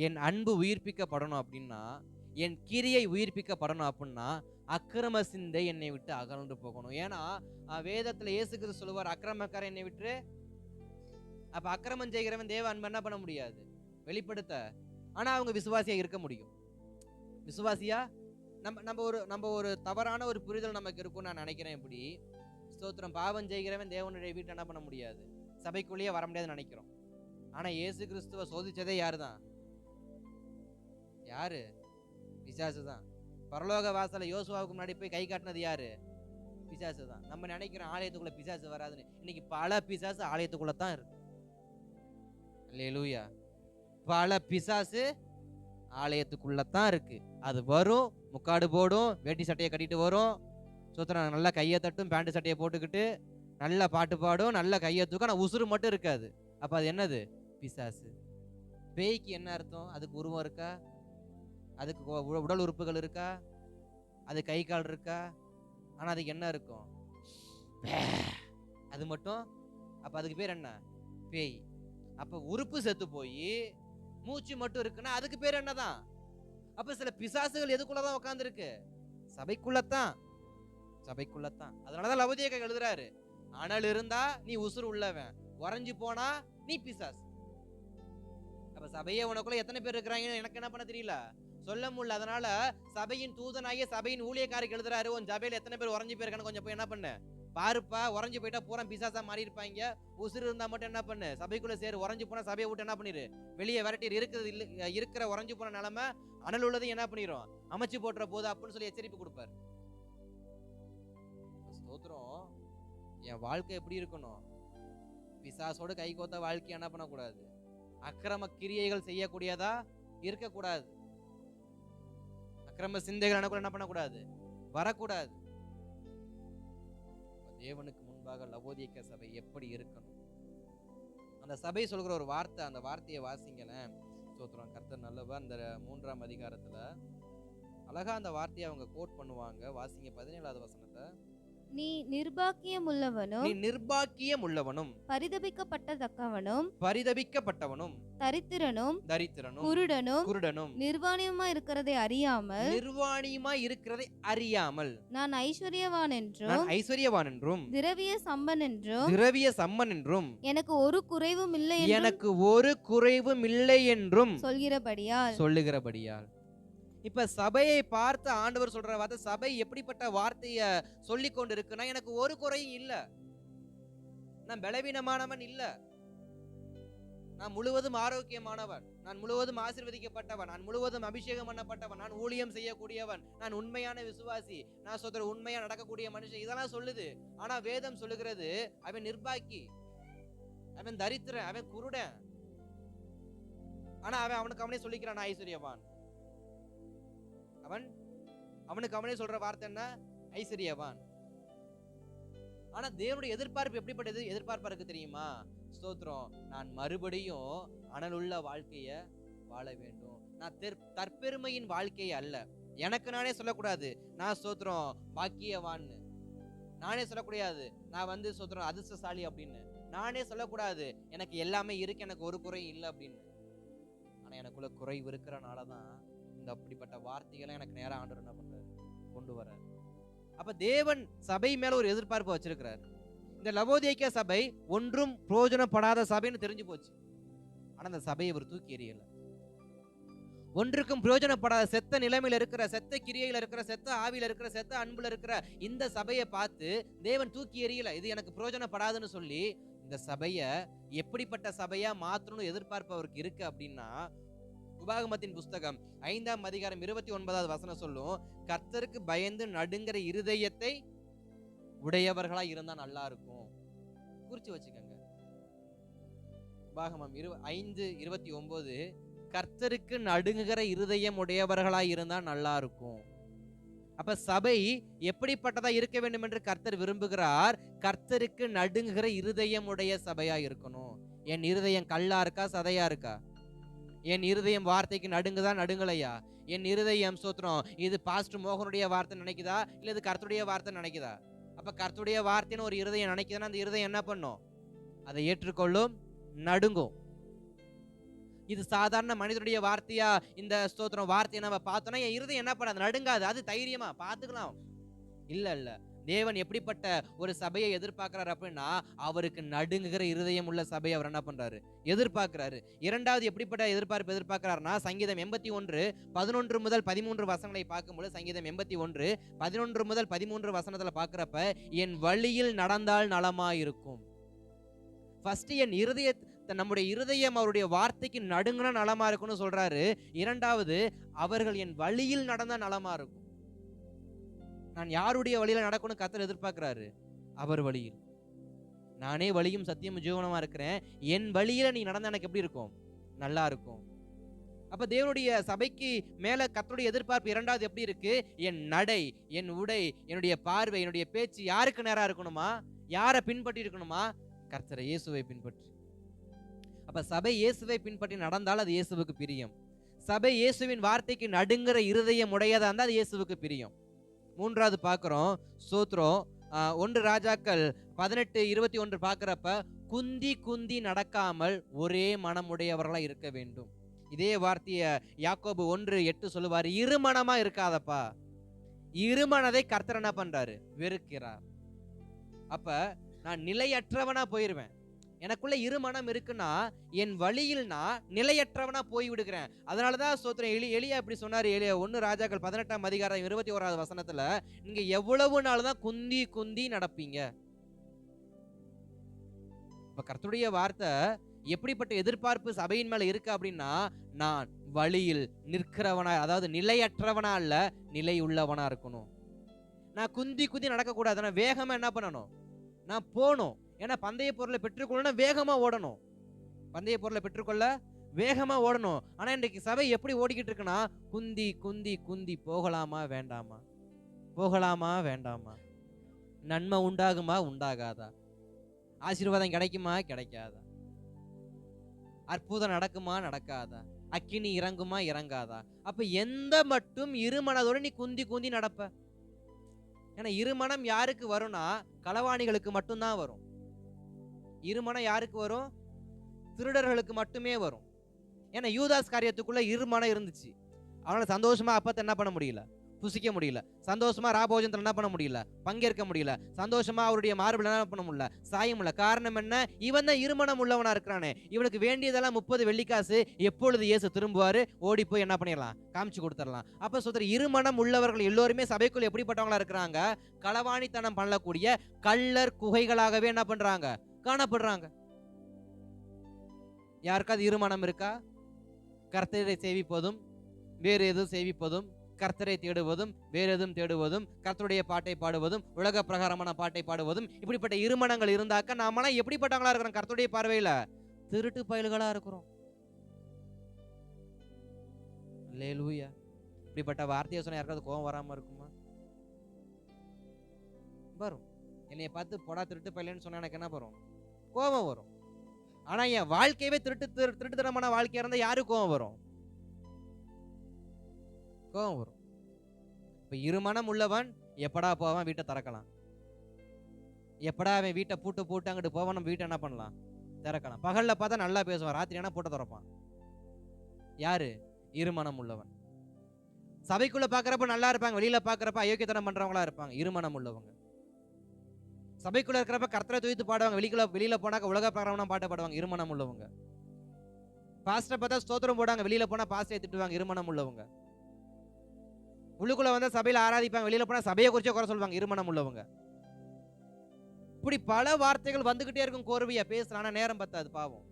என் அன்பு உயிர்ப்பிக்கப்படணும் அப்படின்னா, என் கிரியை உயிர்ப்பிக்கப்படணும் அப்படின்னா, அக்கிரம சிந்தை என்னை விட்டு அகன்று போகணும். ஏன்னா வேதத்துல இயேசு கிறிஸ்து சொல்லுவார், அக்கிரமக்காரன் என்னை விட்டு. அப்ப அக்கிரமம் செய்கிறவன் தேவ அன்பு என்ன பண்ண முடியாது, வெளிப்படுத்த. ஆனா அவங்க விசுவாசியா இருக்க முடியும். விசுவாசியா நம்ம ஒரு தவறான ஒரு புரிதல் நமக்கு இருக்கும் நான் நினைக்கிறேன். இப்படி ஸ்தோத்திரம், பாவம் செய்கிறவன் தேவனுடைய வீட்டை என்ன பண்ண முடியாது, சபைக்குள்ளேயே வர முடியாதுன்னு நினைக்கிறோம். ஆனா இயேசு கிறிஸ்துவ சோதிச்சதே யாருதான், யாரு, பிசாசு தான். பரலோக வாசல யோசுவாவுக்கு முன்னாடி போய் கை காட்டினது யாரு, பிசாசு தான். நம்ம நினைக்கிறோம் ஆலயத்துக்குள்ள பிசாசு வராதுன்னு. இன்னைக்கு பல பிசாசு ஆலயத்துக்குள்ள தான் இருக்கு. அல்லேலூயா. பல பிசாசு ஆலயத்துக்குள்ளதான் இருக்கு. அது வரும், முக்காடு போடும், வேட்டி சட்டையை கட்டிட்டு வரும், சோத்திரம், நல்லா கையை தட்டும், பேண்ட் சட்டையை போட்டுக்கிட்டு நல்ல பாட்டு பாடும், நல்ல கையை தூக்கும், ஆனால் உசுறு மட்டும் இருக்காது. அப்ப அது என்னது, பிசாசு. பேய்க்கு என்ன அர்த்தம், அதுக்கு உருவம் இருக்கா, அதுக்கு உடல் உறுப்புகள் இருக்கா, அது கை கால் இருக்கா, ஆனா அதுக்கு என்ன இருக்கும்? அது மட்டும். அப்ப அதுக்கு பேர் என்ன? பேய். அப்ப உறுப்பு செத்து போய் மூச்சு மட்டும் இருக்குன்னா அதுக்கு பேர் என்னதான்? அப்ப சில பிசாசுகள் எதுக்குள்ளதான் உட்கார்ந்து இருக்கு? சபைக்குள்ளத்தான். சபைக்குள்ளத்தான். அதனாலதான் லவோதிக்கேயருக்கு எழுதுறாரு, அனல் இருந்தா நீ உசுறு உள்ளவன், உறைஞ்சு போனா நீ பிசாசு. அப்ப சபையே உனக்குள்ள எத்தனை பேர் இருக்கிறாங்கன்னு எனக்கு என்ன பண்ண தெரியல, சொல்ல முடியல. அதனால சபையின் தூதனாகிய சபையின் ஊழியக்காரருக்கு எழுதுறாரு, உன் சபையில எத்தனை பேர் உறைஞ்சு போயிருக்கான்னு கொஞ்சம் போய் என்ன பண்ணு பாருப்பா. உறைஞ்சு போயிட்டா பூரா பிசாசா மாறி இருப்பாங்க. உசுறு இருந்தா மட்டும் என்ன பண்ணு, சபைக்குள்ள சேரு. உறைஞ்சு போனா சபையை விட்டு என்ன பண்ணிரு, வெளியே விரட்டி. இருக்கிற உறைஞ்சு போன நிலைமை அனல் உள்ளதையும் என்ன பண்ணிரும், அமைச்சு போட்டுற போது அப்படின்னு சொல்லி எச்சரிப்பு கொடுப்பாரு. ஸ்தோத்திரம். என் வாழ்க்கை எப்படி இருக்கணும்? பிசாசோட கை கோத்த வாழ்க்கை என்ன பண்ணக்கூடாது, அக்கிரம கிரியைகள் செய்யக்கூடியதா இருக்கக்கூடாது. அக்கிரம சிந்தைகள் என்ன பண்ணக்கூடாது, வரக்கூடாது. தேவனுக்கு முன்பாக லவோதிக்கேய சபை எப்படி இருக்கணும்? அந்த சபை சொல்கிற ஒரு வார்த்தை, அந்த வார்த்தையை வாசிங்களேன். ஸ்தோத்திரம். கர்த்தர் நல்லவர். அந்த 3ஆம் அதிகாரத்துல அழகா அந்த வார்த்தையை அவங்க கோட் பண்ணுவாங்க. வாசிங்க 17வது வசனத்தை. நீ நிர்பாக்கியம் உள்ளவனும், நீ நிர்பாக்கியம் உள்ளவனும், பரிதபிக்கப்பட்டதக்கவனும், பரிதபிக்கப்பட்டவனும், தரித்திரனும், தரித்திரனும், குருடனும், குருடனும், நிர்வாணியுமா இருக்கிறதை அறியாமல், நிர்வாணியுமாய் இருக்கிறதை அறியாமல், நான் ஐஸ்வர்யவான் என்றும், நான் ஐஸ்வர்யவான் என்றும், திரவிய சம்பன் என்றும், திரவிய சம்மன் என்றும், எனக்கு ஒரு குறைவும் இல்லை என்றும் எனக்கு ஒரு குறைவும் இல்லை என்றும் சொல்கிறபடியால். இப்ப சபையை பார்த்து ஆண்டவர் சொல்ற வார்த்தை, சபை எப்படிப்பட்ட வார்த்தைய சொல்லி கொண்டு இருக்குன்னா, எனக்கு ஒரு குறையும் இல்ல, நான் பலவீனமானவன் இல்ல, நான் முழுவதும் ஆரோக்கியமானவன், நான் முழுவதும் ஆசீர்வதிக்கப்பட்டவன், நான் முழுவதும் அபிஷேகம் பண்ணப்பட்டவன், நான் ஊழியம் செய்யக்கூடியவன், நான் உண்மையான விசுவாசி, நான் சொல்ற உண்மையா நடக்கக்கூடிய மனுஷன், இதெல்லாம் சொல்லுது. ஆனா வேதம் சொல்லுகிறது, அவன் நிர்பாக்கி, அவன் தரித்திரன், அவன் குருடன். ஆனா அவனுக்கு அவனே சொல்லிக்கிறான் ஐஸ்வர்யவான். அவனுக்கு அவனே சொல்ற வார்த்தை என்ன? ஐஸ்வர்யவான். ஆனா தேவனுடைய எதிர்பார்ப்பு எப்படிப்பட்டது? எதிர்பார்ப்பா இருக்கு தெரியுமா? ஸ்தோத்திரம். நான் மறுபடியும் அனலுள்ள வாழ்க்கைய வாழ வேண்டும். நான் தற்பெருமையின் வாழ்க்கையை அல்ல. எனக்கு நானே சொல்லக்கூடாது நான் ஸ்தோத்திரம் பாக்கியவான்னு. நானே சொல்லக்கூடாது நான் ஸ்தோத்திரம் அதிர்ஷ்டசாலி அப்படின்னு. நானே சொல்லக்கூடாது எனக்கு எல்லாமே இருக்கு, எனக்கு ஒரு குறையும் இல்லை அப்படின்னு. ஆனா எனக்குள்ள குறைவு இருக்கிறனாலதான் இந்த அப்படிப்பட்ட வார்த்தைகளை எனக்கு நேரா ஆண்டவர் என்ன பண்றாரு, கொண்டு வர்றாரு. அப்ப தேவன் சபை மேல ஒரு எதிர்பார்ப்பு வச்சிருக்கிறார். இந்த லவோதிக்கேய சபை ஒன்றும் பிரயோஜனப்படாத சபைன்னு தெரிஞ்சு போச்சு. ஆனா அந்த சபையை அவர் தூக்கி எறியல. ஒன்றுக்கும் பிரயோஜனப்படாத செத்த நிலைமையில இருக்கிற, செத்த கிரியையில இருக்கிற, செத்த ஆவியில இருக்கிற, செத்த அன்புல இருக்கிற இந்த சபையை பார்த்து தேவன் தூக்கி எறியல. இது எனக்கு பிரயோஜனப்படாதுன்னு சொல்லி இந்த சபைய எப்படிப்பட்ட சபையா மாற்றணும்னு எதிர்பார்ப்பு அவருக்கு இருக்கு அப்படின்னா, உபாகமத்தின் புஸ்தகம் 5ஆம் அதிகாரம் 29வது வசனம் சொல்லும், கர்த்தருக்கு பயந்து நடுங்கிற இருதயத்தை உடையவர்களா இருந்தா நல்லா இருக்கும். குறிச்சு வச்சுக்கோங்க. உபாகமம் 5:29, கர்த்தருக்கு நடுங்குகிற இருதயம் உடையவர்களா இருந்தா நல்லா இருக்கும். அப்ப சபை எப்படிப்பட்டதா இருக்க வேண்டும் என்று கர்த்தர் விரும்புகிறார்? கர்த்தருக்கு நடுங்குகிற இருதயம் உடைய சபையா இருக்கணும். என் இருதயம் கல்லா இருக்கா, சதையா இருக்கா? என் இருதயம் வார்த்தைக்கு நடுங்குதா, நடுங்கலையா? என் இருதயம் ஸ்தோத்திரம் இது பாஸ்டர் மோகனுடைய வார்த்தை நினைக்குதா, இல்ல இது கர்த்தருடைய வார்த்தை நினைக்குதா? அப்ப கர்த்தருடைய வார்த்தைன்னு ஒரு இருதயம் நினைக்குதுன்னா அந்த இருதயம் என்ன பண்ணும்? அதை ஏற்றுக்கொள்ளும், நடுங்கும். இது சாதாரண மனிதனுடைய வார்த்தையா? இந்த ஸ்தோத்திரம் வார்த்தையை நம்ம பார்த்தோம்னா என் இருதயம் என்ன பண்ணாது, நடுங்காது. அது தைரியமா பார்த்துக்கலாம். இல்ல தேவன் எப்படிப்பட்ட ஒரு சபையை எதிர்பார்க்கிறார் அப்படின்னா, அவருக்கு நடுங்குகிற இருதயம் உள்ள சபையை அவர் என்ன பண்றாரு, எதிர்பார்க்கிறாரு. இரண்டாவது எப்படிப்பட்ட எதிர்பார்ப்பு எதிர்பார்க்கிறாருன்னா, சங்கீதம் 81:11 முதல் 13 வசனங்களை பார்க்கும்போது, சங்கீதம் 81:11 முதல் 13 வசனத்துல பார்க்கிறப்ப, என் வழியில் நடந்தால் நலமா இருக்கும். ஃபர்ஸ்ட் என் நம்முடைய இருதயம் அவருடைய வார்த்தைக்கு நடுங்கினா நலமா இருக்கும்னு சொல்றாரு. இரண்டாவது, அவர்கள் என் வழியில் நடந்தா நலமா இருக்கும். நான் யாருடைய வழியில நடக்கணும்னு கர்த்தர் எதிர்பார்க்கிறாரு? அவர் வழியில். நானே வழியும் சத்தியமும் ஜீவனமா இருக்கிறேன், என் வழியில நீ நடந்தா எனக்கு எப்படி இருக்கும், நல்லா இருக்கும். அப்ப தேவனுடைய சபைக்கு மேல கர்த்தருடைய எதிர்பார்ப்பு இரண்டாவது எப்படி இருக்கு? என் நடை, என் உடை, என்னுடைய பார்வை, என்னுடைய பேச்சு யாருக்கு நேரா இருக்கணுமா? யாரை பின்பற்றி இருக்கணுமா? கர்த்தரை இயேசுவை பின்பற்றி. அப்ப சபை இயேசுவை பின்பற்றி நடந்தால் அது இயேசுவுக்கு பிரியம். சபை இயேசுவின் வார்த்தைக்கு நடுங்குற இருதயம் உடையதா இருந்தால் அது இயேசுவுக்கு பிரியம். மூன்றாவது பார்க்கிறோம், ஸ்தோத்திரம். 1 ராஜாக்கள் 18:21 பார்க்கிறப்ப, குந்தி குந்தி நடக்காமல் ஒரே மனமுடையவர்களா இருக்க வேண்டும். இதே வார்த்தைய யாக்கோபு 1:8 சொல்லுவாரு, இருமனமா இருக்காதப்பா. இருமனதை கர்த்தர் என்ன பண்றாரு? வெறுக்கிறார். அப்ப நான் நிலையற்றவனா போயிருவேன். எனக்குள்ள இருமனம் இருக்குன்னா என் வழியில் நான் நிலையற்றவனா போய் விடுகிறேன். அதனாலதான் ஸ்தோத்திரம், எலியா இப்படி சொன்னாரு. 1 ராஜாக்கள் 18ஆம் அதிகாரம் 21வது வசனத்துல, நீங்க எவ்வளவு நாள் தான் குந்தி குந்தி நடப்பீங்க? இப்ப கர்த்தருடைய வார்த்தை எப்படிப்பட்ட எதிர்பார்ப்பு சபையின் மேல இருக்கு அப்படின்னா, நான் வழியில் நிற்கிறவனா, அதாவது நிலையற்றவனா இல்ல, நிலை உள்ளவனா இருக்கணும். நான் குந்தி குந்தி நடக்க கூடாது. நான் வேகமா என்ன பண்ணணும்? நான் போகணும். ஏன்னா பந்தய பொருளை பெற்றுக்கொள்ளணும், வேகமா ஓடணும். பந்தய பொருளை பெற்றுக்கொள்ள வேகமா ஓடணும். ஆனா இன்றைக்கு சபை எப்படி ஓடிக்கிட்டு இருக்குன்னா, குந்தி குந்தி குந்தி, போகலாமா வேண்டாமா, போகலாமா வேண்டாமா, நன்மை உண்டாகுமா உண்டாகாதா, ஆசீர்வாதம் கிடைக்குமா கிடைக்காதா, அற்புதம் நடக்குமா நடக்காதா, அக்கினி இறங்குமா இறங்காதா. அப்ப எந்த மட்டும் இருமனதோட நீ குந்தி குந்தி நடப்ப? ஏன்னா இருமனம் யாருக்கு வரும்னா, களவாணிகளுக்கு மட்டும்தான் வரும். இருமனம் யாருக்கு வரும்? திருடர்களுக்கு மட்டுமே வரும். ஏன்னா யூதாஸ் காரியத்துக்குள்ள இருமனம் இருந்துச்சு. அவனால சந்தோஷமா அப்பத்தை என்ன பண்ண முடியல? புசிக்க முடியல. சந்தோஷமா ராபோஜனத்துல என்ன பண்ண முடியல? பங்கேற்க முடியல. சந்தோஷமா அவருடைய மார்பில் என்ன பண்ண முடியல? சாய முடியல. காரணம் என்ன? இவன் தான் இருமனம் உள்ளவனா இருக்கிறானே. இவனுக்கு வேண்டியதெல்லாம் 30 வெள்ளிக்காசு. எப்பொழுது இயேசு திரும்புவாரு, ஓடி போய் என்ன பண்ணிடலாம்? காமிச்சு கொடுத்துடலாம். அப்ப சொல்ற, இருமனம் உள்ளவர்கள் எல்லோருமே சபைக்குள் எப்படிப்பட்டவங்களா இருக்கிறாங்க? களவாணித்தனம் பண்ணக்கூடிய கள்ளர் குகைகளாகவே என்ன பண்றாங்க? காணப்படுறாங்க. யாருக்காவது இருமனம் இருக்கா? கர்த்தரை சேவிப்பதும் வேறு எதுவும் சேவிப்பதும், கர்த்தரை தேடுவதும் வேறு எதுவும் தேடுவதும், கர்த்தருடைய பாட்டை பாடுவதும், உலக பிரகாரமான பாட்டை பாடுவதும், இப்படிப்பட்ட இருமனங்கள் இருந்தாக்க நாமெல்லாம் எப்படிப்பட்டவங்களா இருக்கிறோம்? கர்த்தருடைய பார்வையில திருட்டு பயல்களா இருக்கிறோம். அல்லேலூயா. இப்படிப்பட்ட வார்த்தையை சொன்னா யாருக்காவது கோபம் வராம இருக்குமா? வரும். என்னைய பார்த்து பொடா திருட்டு பையன்னு சொன்னா எனக்கு என்ன வரும்? கோபம் வரும். ஆனா என் வாழ்க்கையவே திருட்டுத்தனமான வாழ்க்கையா இருந்தா யாருக்கு கோபம் வரும்? கோபம் வரும். இப்ப இருமனம் உள்ளவன் எப்படா போவான்? வீட்டை திறக்கலாம். எப்படா அவன் வீட்டை பூட்டு அங்கிட்டு போவான், நம்ம வீட்டை என்ன பண்ணலாம்? திறக்கலாம். பகல்ல பார்த்தா நல்லா பேசுவான், ராத்திரி ஆனா பூட்டை திறப்பான். யாரு? இருமனம் உள்ளவன். சபைக்குள்ள பாக்குறப்ப நல்லா இருப்பாங்க, வெளியில பாக்குறப்ப அயோக்கியத்தனம் பண்றவங்களா இருப்பாங்க. இருமனம் உள்ளவங்க. சபைக்குள்ள இருக்கிறப்ப கர்த்தரை துதித்து பாடுவாங்க, வெளியில போனாக்க உலக பிரகாரமான பாட்டை பாடுவாங்க. இருமனம் உள்ளவங்க. பாஸ்டர் பார்த்தா ஸ்தோத்திரம் போடுவாங்க, வெளியில போனா பாஸ்டரை திட்டுவாங்க. இருமனம் உள்ளவங்க. உள்ளுக்குள்ள வந்தா சபையில ஆராதிப்பாங்க, வெளியில போனா சபையை குறிச்சே குறை சொல்லுவாங்க. இருமனம் உள்ளவங்க. இப்படி பல வார்த்தைகள் வந்துகிட்டே இருக்கும். கோர்வையா பேசுறான நேரம் பத்தாது, பாவம்.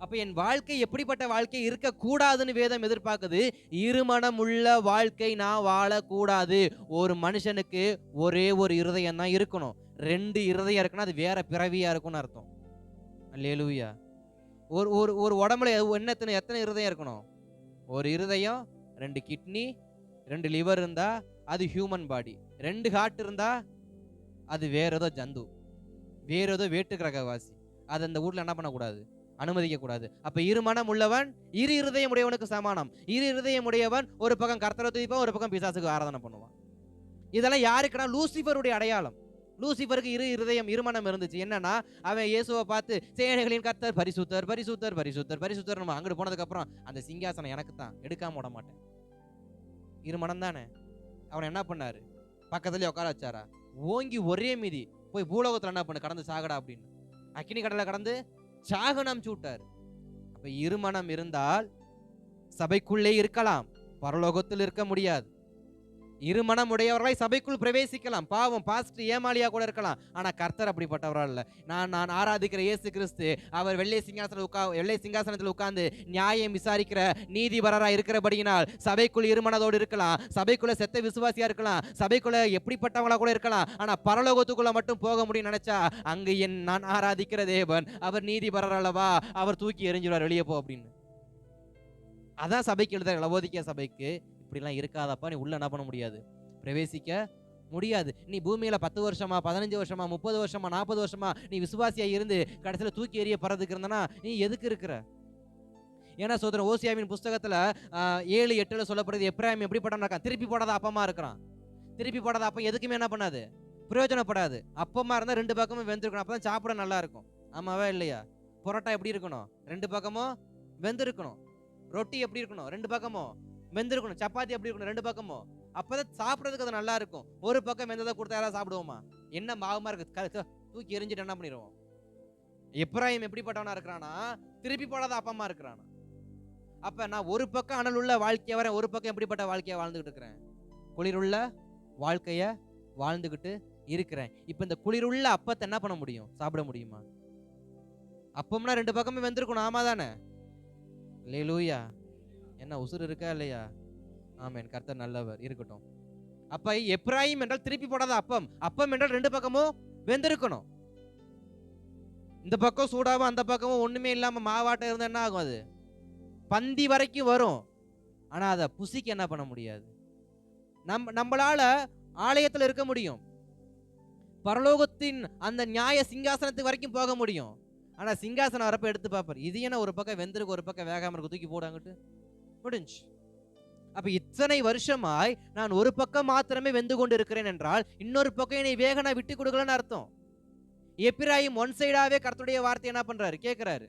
அப்ப என் வாழ்க்கை எப்படிப்பட்ட வாழ்க்கை இருக்க கூடாதுன்னு வேதம் எதிர்பார்க்குது. இருமனம் உள்ள வாழ்க்கை நான் வாழக்கூடாது. ஒரு மனுஷனுக்கு ஒரே ஒரு இருதயம் தான் இருக்கணும். 2 இருதயம் இருக்குன்னா அது வேற பிறவியா இருக்கும்னு அர்த்தம். அல்லேலூயா. ஒரு உடம்புல எத்தனை இருதயம் இருக்கணும்? ஒரு இருதயம், 2 கிட்னி, 2 லிவர் இருந்தா அது ஹியூமன் பாடி. 2 ஹார்ட் இருந்தா அது வேற ஏதோ ஜந்து, வேற ஏதோ வேட்டு கிரகவாசி. அது அந்த வீட்டுல என்ன பண்ணக்கூடாது? அனுமதிக்க கூடாது. அப்ப இருமனம் உள்ளவன் இரு இருதயம் உடையவனுக்கு சமானம். இரு இருதயம் உடையவன் ஒரு பக்கம் கர்த்தரை துதிப்பான், ஒரு பக்கம் பிசாசுக்கு ஆராதனை பண்ணுவான். இதெல்லாம் யாருக்குன்னா லூசிபருடைய அடையாளம். லூசிபருக்கு இருமனம் இருந்துச்சு. என்னன்னா, அவன் இயேசுவை பார்த்து சேனைகளின் கர்த்தர் பரிசுத்தர் பரிசுத்தர் பரிசுத்தர் பரிசுத்தர், நம்ம அங்கிட்டு போனதுக்கு அப்புறம் அந்த சிங்காசனம் எனக்கு தான், எடுக்காம விட மாட்டேன். இருமனம் தானே. அவன் என்ன பண்ணாரு? பக்கத்துலயே உட்கார வச்சாரா? ஓங்கி ஒரே மீதி போய் பூலோகத்துல என்ன பண்ணு, கடந்து சாகடா அப்படின்னு அக்கினி கடலை கடந்து சாகனம் சூட்டார். அப்ப இருமனம் இருந்தால் சபைக்குள்ளே இருக்கலாம், பரலோகத்தில் இருக்க முடியாது. இருமனம் உடையவர்களை சபைக்குள் பிரவேசிக்கலாம். பாவம், பாஸ்டர் ஏமாளியா கூட இருக்கலாம். ஆனா கர்த்தர் அப்படிப்பட்டவரா இல்ல. நான் ஆராதிக்கிற இயேசு கிறிஸ்து அவர் வெள்ளை சிங்காசனத்தில் உட்கார்ந்து நியாயம் விசாரிக்கிற நீதிபரரா இருக்கிறபடியினால் சபைக்குள் இருமனதோடு இருக்கலாம். சபைக்குள்ள செத்த விசுவாசியா இருக்கலாம். சபைக்குள்ள எப்படிப்பட்டவங்களா கூட இருக்கலாம். ஆனா பரலோகத்துக்குள்ள மட்டும் போக முடியும் நினைச்சா, அங்கு நான் ஆராதிக்கிற தேவன் அவர் நீதிபரர் அல்லவா, அவர் தூக்கி எறிஞ்சிடுவார், வெளியே போ அப்படின்னு. அதான் சபைக்கு எழுத லவோதிக்கேய சபைக்கு, இப்படிலாம் இருக்காதப்பா, நீ உள்ள என்ன பண்ண முடியாது? பிரவேசிக்க முடியாது. நீ பூமியில 10 வருஷமா 15 வருஷமா 30 வருஷமா 40 வருஷமா நீ விசுவாசியா இருந்து கடைசியில தூக்கி எறிய பறதுக்கு இருந்தனா நீ எதுக்கு இருக்கிற? ஏன்னா சோதரன் ஓசியாவின் புஸ்தகத்துல 7:8 சொல்லப்படுது, எப்ராயிம் எப்படிப்பட்டவனா இருக்கான்? திருப்பி போடாத அப்பமா இருக்கிறான். திருப்பி போடாத அப்பம் எதுக்குமே என்ன பண்ணாது, பிரயோஜனப்படாது. அப்பமா இருந்தா 2 பக்கமும் வெந்திருக்கணும், அப்பதான் சாப்பிட நல்லா இருக்கும். ஆமாவா இல்லையா? பரோட்டா எப்படி இருக்கணும், 2 பக்கமும் வெந்திருக்கணும். ரொட்டி எப்படி இருக்கணும், 2 பக்கமும் வெந்திருக்கணும். சப்பாத்தி எப்படி இருக்கணும், 2 பக்கமும். அப்பதான் சாப்பிடறதுக்கு அது நல்லா இருக்கும். ஒரு பக்கம் வெந்ததை கொடுத்தா யாராவது சாப்பிடுவோமா? என்ன மாவுமா இருக்கு, தூக்கி எரிஞ்சிட்டு என்ன பண்ணிடுவோம்? எப்ராயிம் எப்படிப்பட்டவனா இருக்கிறானா, திருப்பி போடாத அப்பமா இருக்கிறானா. அப்ப நான் ஒரு பக்கம் அனலுள்ள வாழ்க்கைய வரேன், ஒரு பக்கம் எப்படிப்பட்ட வாழ்க்கைய வாழ்ந்துகிட்டு இருக்கிறேன், குளிருள்ள வாழ்க்கைய வாழ்ந்துகிட்டு இருக்கிறேன். இப்ப இந்த குளிருள்ள அப்பத்தை என்ன பண்ண முடியும், சாப்பிட முடியுமா? அப்பம்னா 2 பக்கமே வெந்திருக்கணும், ஆமா தானே? அல்லேலூயா. என்ன உசுறு இருக்கா இல்லையா? ஆமென். கர்த்தர் நல்லவர், இருக்கட்டும். அப்ப எப்ராயிம் என்றால் திருப்பி போடாத அப்பம், அப்பம் என்றால் 2 பக்கமும் வெந்திருக்கணும். இந்த பக்கம் சூடாவும் அந்த பக்கமும் ஒண்ணுமே இல்லாம மாவாட்டம் இருந்தா என்ன ஆகும், அது பந்தி வரைக்கும் வரும். ஆனா அதை புசிக்க என்ன பண்ண முடியாது. நம்மளால ஆலயத்துல இருக்க முடியும், பரலோகத்தின் அந்த நியாய சிங்காசனத்துக்கு வரைக்கும் போக முடியும். ஆனா சிங்காசனம் வரப்ப எடுத்து பார்ப்பார், இது என்ன ஒரு பக்கம் வெந்திருக்கு ஒரு பக்கம் வேகாம இருக்கு, தூக்கி போடாங்கிட்டு முடிஞ்சு. அப்ப இத்தனை வருஷமாய் நான் ஒரு பக்கம் மாத்திரமே வெந்து கொண்டு இருக்கிறேன் என்றால் இன்னொரு பக்கம் என்னை வேக நான் விட்டு கொடுக்கலன்னு அர்த்தம். எப்பிராயிம் ஒன் சைடாவே கர்த்தருடைய வார்த்தை என்ன பண்றாரு, கேட்கிறாரு.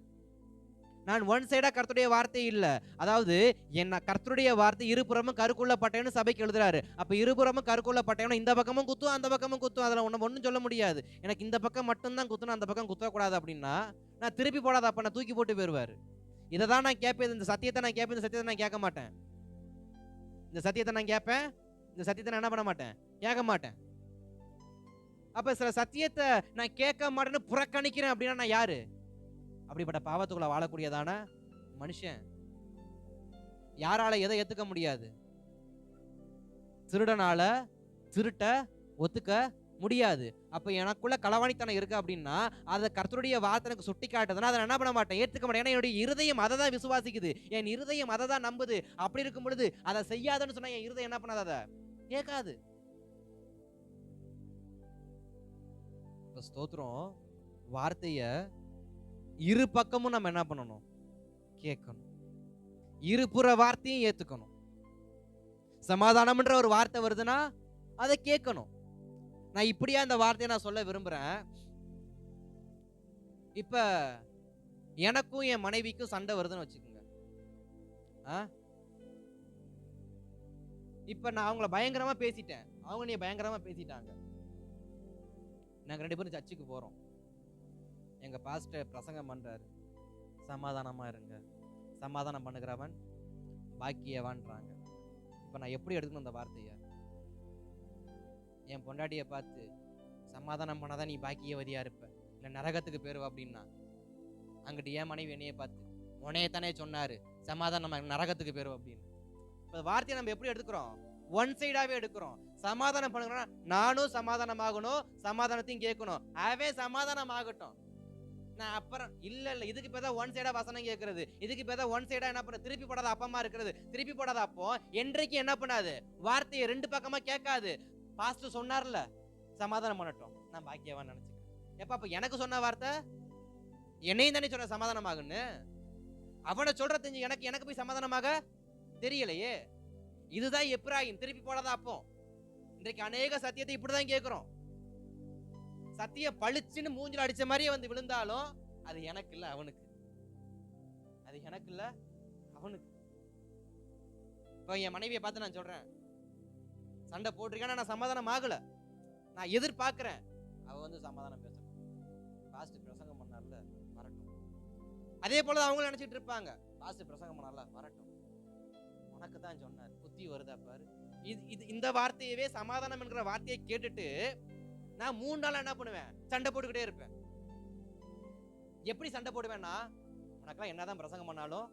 நான் ஒன் சைடா கர்த்தருடைய வார்த்தை இல்ல, அதாவது என்ன கர்த்தருடைய வார்த்தை இருபுறமும் கருக்குள்ள பட்டயம்னு சபைக்கு எழுதுறாரு. அப்ப இருபுறமும் கருக்குள்ள பட்டயம், இந்த பக்கமும் குத்தும் அந்த பக்கமும் குத்தும், அதுல ஒண்ணும் சொல்ல முடியாது. எனக்கு இந்த பக்கம் மட்டும்தான் குத்தணும், அந்த பக்கம் குத்தக்கூடாது அப்படின்னா நான் திருப்பி போடாத அப்ப நான் தூக்கி போட்டு போயிருவாரு. இதை தான் நான் கேட்பேன், இந்த சத்தியத்தை நான் கேட்பேன், இந்த சத்தியத்தை நான் கேட்க மாட்டேன். இந்த சத்தியத்தை நான் கேட்பேன், இந்த சத்தியத்தை நான் என்ன பண்ண மாட்டேன், கேட்க மாட்டேன். அப்ப சில சத்தியத்தை நான் கேட்க மாட்டேன்னு புறக்கணிக்கிறேன் அப்படின்னா நான் யாரு? அப்படிப்பட்ட பாவத்துக்குள்ள வாழக்கூடியதான மனுஷன். யாரால எதை ஏத்துக்க முடியாது? திருடனால திருட்ட ஒத்துக்க முடியாது. அப்ப எனக்குள்ள களவாணித்தனம் இருக்கு அப்படின்னா அதை கர்த்தருடைய வார்த்தை சுட்டி காட்டுதுன்னா அதை என்ன பண்ண மாட்டேன், ஏத்துக்க மாட்டேன். ஏன்னா என்னுடைய இருதயம் அதை தான் விசுவாசிக்குது, என் இருதயம் அதை தான் நம்புது. அப்படி இருக்கும் பொழுது அதை செய்யாதுன்னு சொன்னா என் இருதயம் என்ன பண்ணாத, அதை கேட்காது. ஸ்தோத்திரம். வார்த்தைய இரு பக்கமும் நம்ம என்ன பண்ணணும், கேட்கணும். இருபுற வார்த்தையும் ஏத்துக்கணும். சமாதானம்ன்ற ஒரு வார்த்தை வருதுன்னா அதை கேட்கணும். நான் இப்படியா இந்த வார்த்தையை நான் சொல்ல விரும்புறேன். இப்ப எனக்கும் என் மனைவிக்கும் சண்டை வருதுன்னு வச்சுக்கோங்க. இப்ப நான் அவங்கள பயங்கரமா பேசிட்டேன், அவங்க நீ பயங்கரமா பேசிட்டாங்க. நாங்க 2 பேரும் சர்ச்சுக்கு போறோம். எங்க பாஸ்டர் பிரசங்கம் பண்றாரு, சமாதானமா இருங்க, சமாதானம் பண்ணுகிறவன் பாக்கியவான்றாங்க. இப்ப நான் எப்படி எடுக்கணும் அந்த வார்த்தைய? என் பொண்டாட்டிய பார்த்து சமாதானம் பண்ணாதான் நீ பாக்கியவதியா இருப்ப, இல்ல நரகத்துக்கு போயிருவ அப்படின்னா, அங்கிட்டு என் மனைவி என்னைய பார்த்து உனையத்தானே சொன்னாரு சமாதானம் நரகத்துக்கு போயிருவ அப்படின்னு. இப்ப வார்த்தையை நம்ம எப்படி எடுத்துக்கிறோம், ஒன் சைடாவே எடுக்கிறோம். சமாதானம் பண்ணுறோம்னா நானும் சமாதானம் ஆகணும், சமாதானத்தையும் கேட்கணும், அவன் சமாதானம் ஆகட்டும். நான் அப்புறம் இல்ல இதுக்கு பேர் ஒன் சைடா வசனம் கேட்கறது, இதுக்கு பேர் ஒன் சைடா என்ன பண்ண, திருப்பி போடாத அப்பமா இருக்கிறது. திருப்பி போடாத அப்போ என்றைக்கு என்ன பண்ணாது, வார்த்தையை 2 பக்கமா கேட்காது. பாஸ்டர் சொன்னார்ல சமாதானம் பண்ணட்டும், நான் பாக்கியவான் நினைச்சுக்கிறேன். எப்ப அப்ப எனக்கு சொன்ன வார்த்தை என்னையும் தானே சொன்ன சமாதானம் ஆகுன்னு. அவனை சொல்ற தெரிஞ்சு எனக்கு போய் சமாதானமாக தெரியலையே. இதுதான் எப்ராயிம், திருப்பி போடாத அப்போ. இன்றைக்கு அநேக சத்தியத்தை இப்படிதான் கேட்கிறோம். சத்திய பளிச்சுன்னு மூஞ்சில அடிச்ச மாதிரியே வந்து விழுந்தாலும் அது எனக்கு இல்ல அவனுக்கு, அது எனக்கு இல்ல அவனுக்கு. இப்ப என் மனைவியை பார்த்து நான் சொல்றேன், சண்டை போட்டிருக்கேன், நான் சமாதானம் ஆகல, நான் எதிர்பார்க்கிறேன் அவ வந்து சமாதானம் பேசணும். பாஸ்டர் பிரசங்கம் பண்ணார்ல வரட்டும். அதே போல அவங்க நினைச்சிட்டு இருப்பாங்க, பாஸ்டர் பிரசங்கம் பண்ணார்ல வரட்டும், உனக்கு தான் சொன்னார், புத்தி வருதா பாரு. இந்த வார்த்தையவே சமாதானம் என்கிற வார்த்தையை கேட்டுட்டு நான் 3 நாள் என்ன பண்ணுவேன், சண்டை போட்டுக்கிட்டே இருப்பேன். எப்படி சண்டை போடுவேன்னா, உனக்கெல்லாம் என்னதான் பிரசங்கம் பண்ணாலும்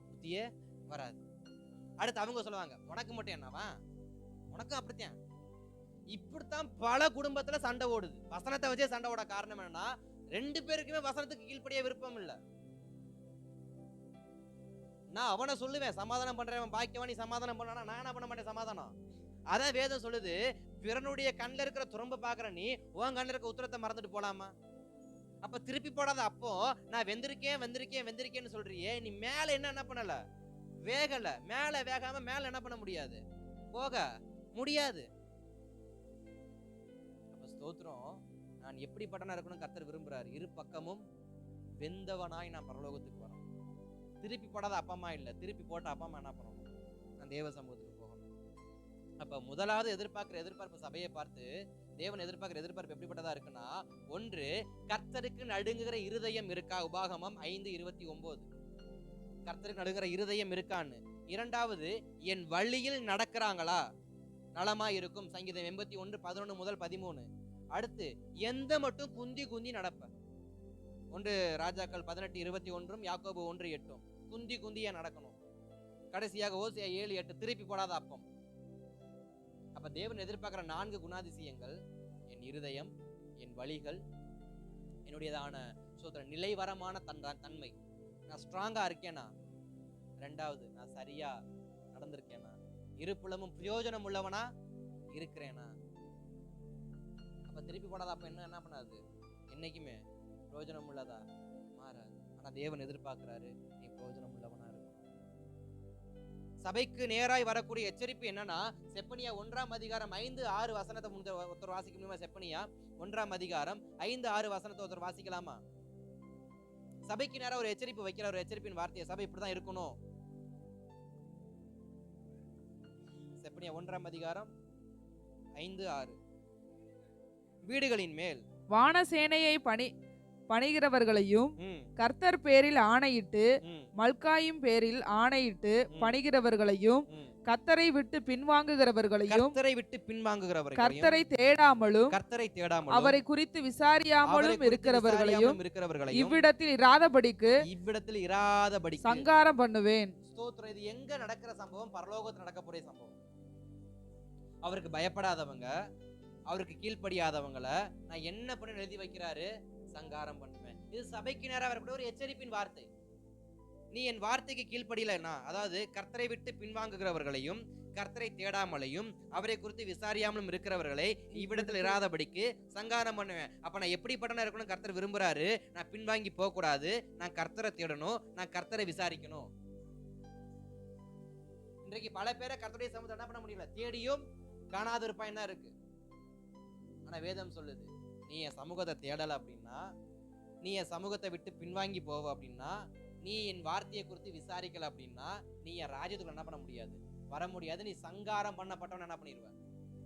புத்தியே வராது. அடுத்து அவங்க சொல்லுவாங்க, உனக்கு மட்டும் என்னவா, உனக்கும் அப்படித்தான். இப்படித்தான் பல குடும்பத்துல சண்டை ஓடுது. வசனத்தை வச்சே சண்டை ஓட காரணம் என்னன்னா 2 பேருக்குமே வசனத்துக்கு கீழ்ப்படிய விருப்பம் இல்ல. நான் அவனை சொல்லுவேன் சமாதானம் பண்றேன் பாக்கியவா, நீ சமாதானம் பண்ணா நான் என்ன பண்ண மாட்டேன் சமாதானம். அதான் வேதம் சொல்லுது, பிறனுடைய கண்ணில் இருக்கிற துரும்ப பாக்குற நீ உன் கண்ணில் இருக்க உத்தரத்தை மறந்துட்டு போலாமா? அப்ப திருப்பி போடாத அப்போ நான் வெந்திருக்கேன்னு சொல்றியே, நீ மேல என்ன பண்ணல, வேகல. மேல வேகாம மேல என்ன பண்ண முடியாது, போக முடியாது. ஸ்தோத்திரம். நான் எப்படிப்பட்டனா இருக்கணும் கர்த்தர் விரும்புறாரு. இரு பக்கமும் வெந்தவனாய் நான் பரலோகத்துக்கு வரணும். திருப்பி போடாத அப்பா அம்மா இல்ல, திருப்பி போட்ட அப்பா அம்மா என்ன பண்ணணும்? நான் தேவ சமூகத்துக்கு போகணும். அப்ப முதலாவது எதிர்பார்ப்பு சபையை பார்த்து தேவன் எதிர்பார்க்கிற எதிர்பார்ப்பு எப்படிப்பட்டதா இருக்குன்னா, ஒன்று, கர்த்தருக்கு நடுங்குகிற இருதயம் இருக்கா? உபாகமம் 5:29. கர்த்தருக்கு நடுங்குற இருதயம் இருக்கான்னு. இரண்டாவது, என் வழியில் நடக்கிறாங்களா? நலமா இருக்கும். சங்கீதம் 81:11 முதல் 13. அடுத்து, எந்த மட்டும் குந்தி குந்தி நடப்ப. 1 ராஜாக்கள் 18:21, யாக்கோபு 1:8. குந்தி குந்தியா நடக்கணும். கடைசியாக ஓசியா 7:8, திருப்பி போடாத அப்பம். அப்ப தேவன் எதிர்பார்க்கிற 4 குணாதிசயங்கள்: என் இருதயம், என் வழிகள், என்னுடையதான நிலைவரமான தன்மை. நான் ஸ்ட்ராங்கா இருக்கேனா? ரெண்டாவது, நான் சரியா நடந்திருக்கேனா? இருப்புலமும் பிரயோஜனம் உள்ளவனா இருக்கிறேனா? அப்ப திருப்பி போடாத அப்ப என்ன பண்ணாது? என்னைக்குமே பிரயோஜனம் உள்ளதா மாறாது. ஆனா தேவன் எதிர்பார்க்கிறாரு, நீ பிரயோஜனம் உள்ளவனா இருக்கும். சபைக்கு நேராய் வரக்கூடிய எச்சரிப்பு என்னன்னா, செப்பனியா 1ஆம் அதிகாரம் 5-6 வசனத்தை ஒருத்தர் வாசிக்க முடியுமா? செப்பனியா 1ஆம் அதிகாரம் 5-6 வசனத்தை ஒருத்தர் வாசிக்கலாமா? சபைக்கு நேரா ஒரு எச்சரிப்பு வைக்கிற ஒரு எச்சரிப்பின் வார்த்தையை, சபை இப்படிதான் இருக்கணும். செப்பனியா 1ஆம் அதிகாரம் 5-6. வீடுகளின் மேல் வானசேனையை பணிகிறவர்களையும் கர்த்தர் பேரில் ஆணையிட்டு மல்காயும் பேரில் ஆணையிட்டு பணிகிறவர்களையும் கர்த்தரை விட்டு பின்வாங்குகிறவர்களையும் கர்த்தரை தேடாமலும் அவரை குறித்து விசாரியாமலும் இருக்கிறவர்களையும் இவ்விடத்தில் இராதபடிக்கு சங்காரம் பண்ணுவேன். ஸ்தோத்திரம். இது எங்க நடக்கிற சம்பவம்? பரலோகத்தில் நடக்கக்கூடிய சம்பவம். அவருக்கு பயப்படாதவங்க, அவருக்கு கீழ்ப்படியாதவங்கள நான் என்ன பண்ண எழுதி வைக்கிறாரு? சங்காரம் பண்ணுவேன். இது சபைக்கு நேரா வரக்கூடிய ஒரு எச்சரிப்பின் வார்த்தை. நீ என் வார்த்தைக்கு கீழ்ப்படியலன்னா, அதாவது கர்த்தரை விட்டு பின்வாங்குகிறவர்களையும் கர்த்தரை தேடாமலையும் அவரை குறித்து விசாரியாமலும் இருக்கிறவர்களை இவ்விடத்தில் இராதபடிக்கு சங்காரம் பண்ணுவேன். அப்ப நான் எப்படிப்பட்டனா இருக்கணும்? கர்த்தர் விரும்புறாரு, நான் பின்வாங்கி போக கூடாது, நான் கர்த்தரை தேடணும், நான் கர்த்தரை விசாரிக்கணும். இன்றைக்கு பல பேரை கர்த்தருடைய சமூகத்தை என்ன பண்ண முடியல? தேடியும் காணாத இருப்பான் தான் இருக்கு. ஆனா வேதம் சொல்லுது, நீ என் சமூகத்தை தேடல அப்படின்னா, நீ என் சமூகத்தை விட்டு பின்வாங்கி போவ அப்படின்னா, நீ என் வார்த்தையை குறித்து விசாரிக்கல அப்படின்னா, நீ என் ராஜ்யத்துக்குள்ள என்ன பண்ண முடியாது? வர முடியாது. நீ சங்காரம் பண்ணப்பட்டவன் என்ன பண்ணிடுவ?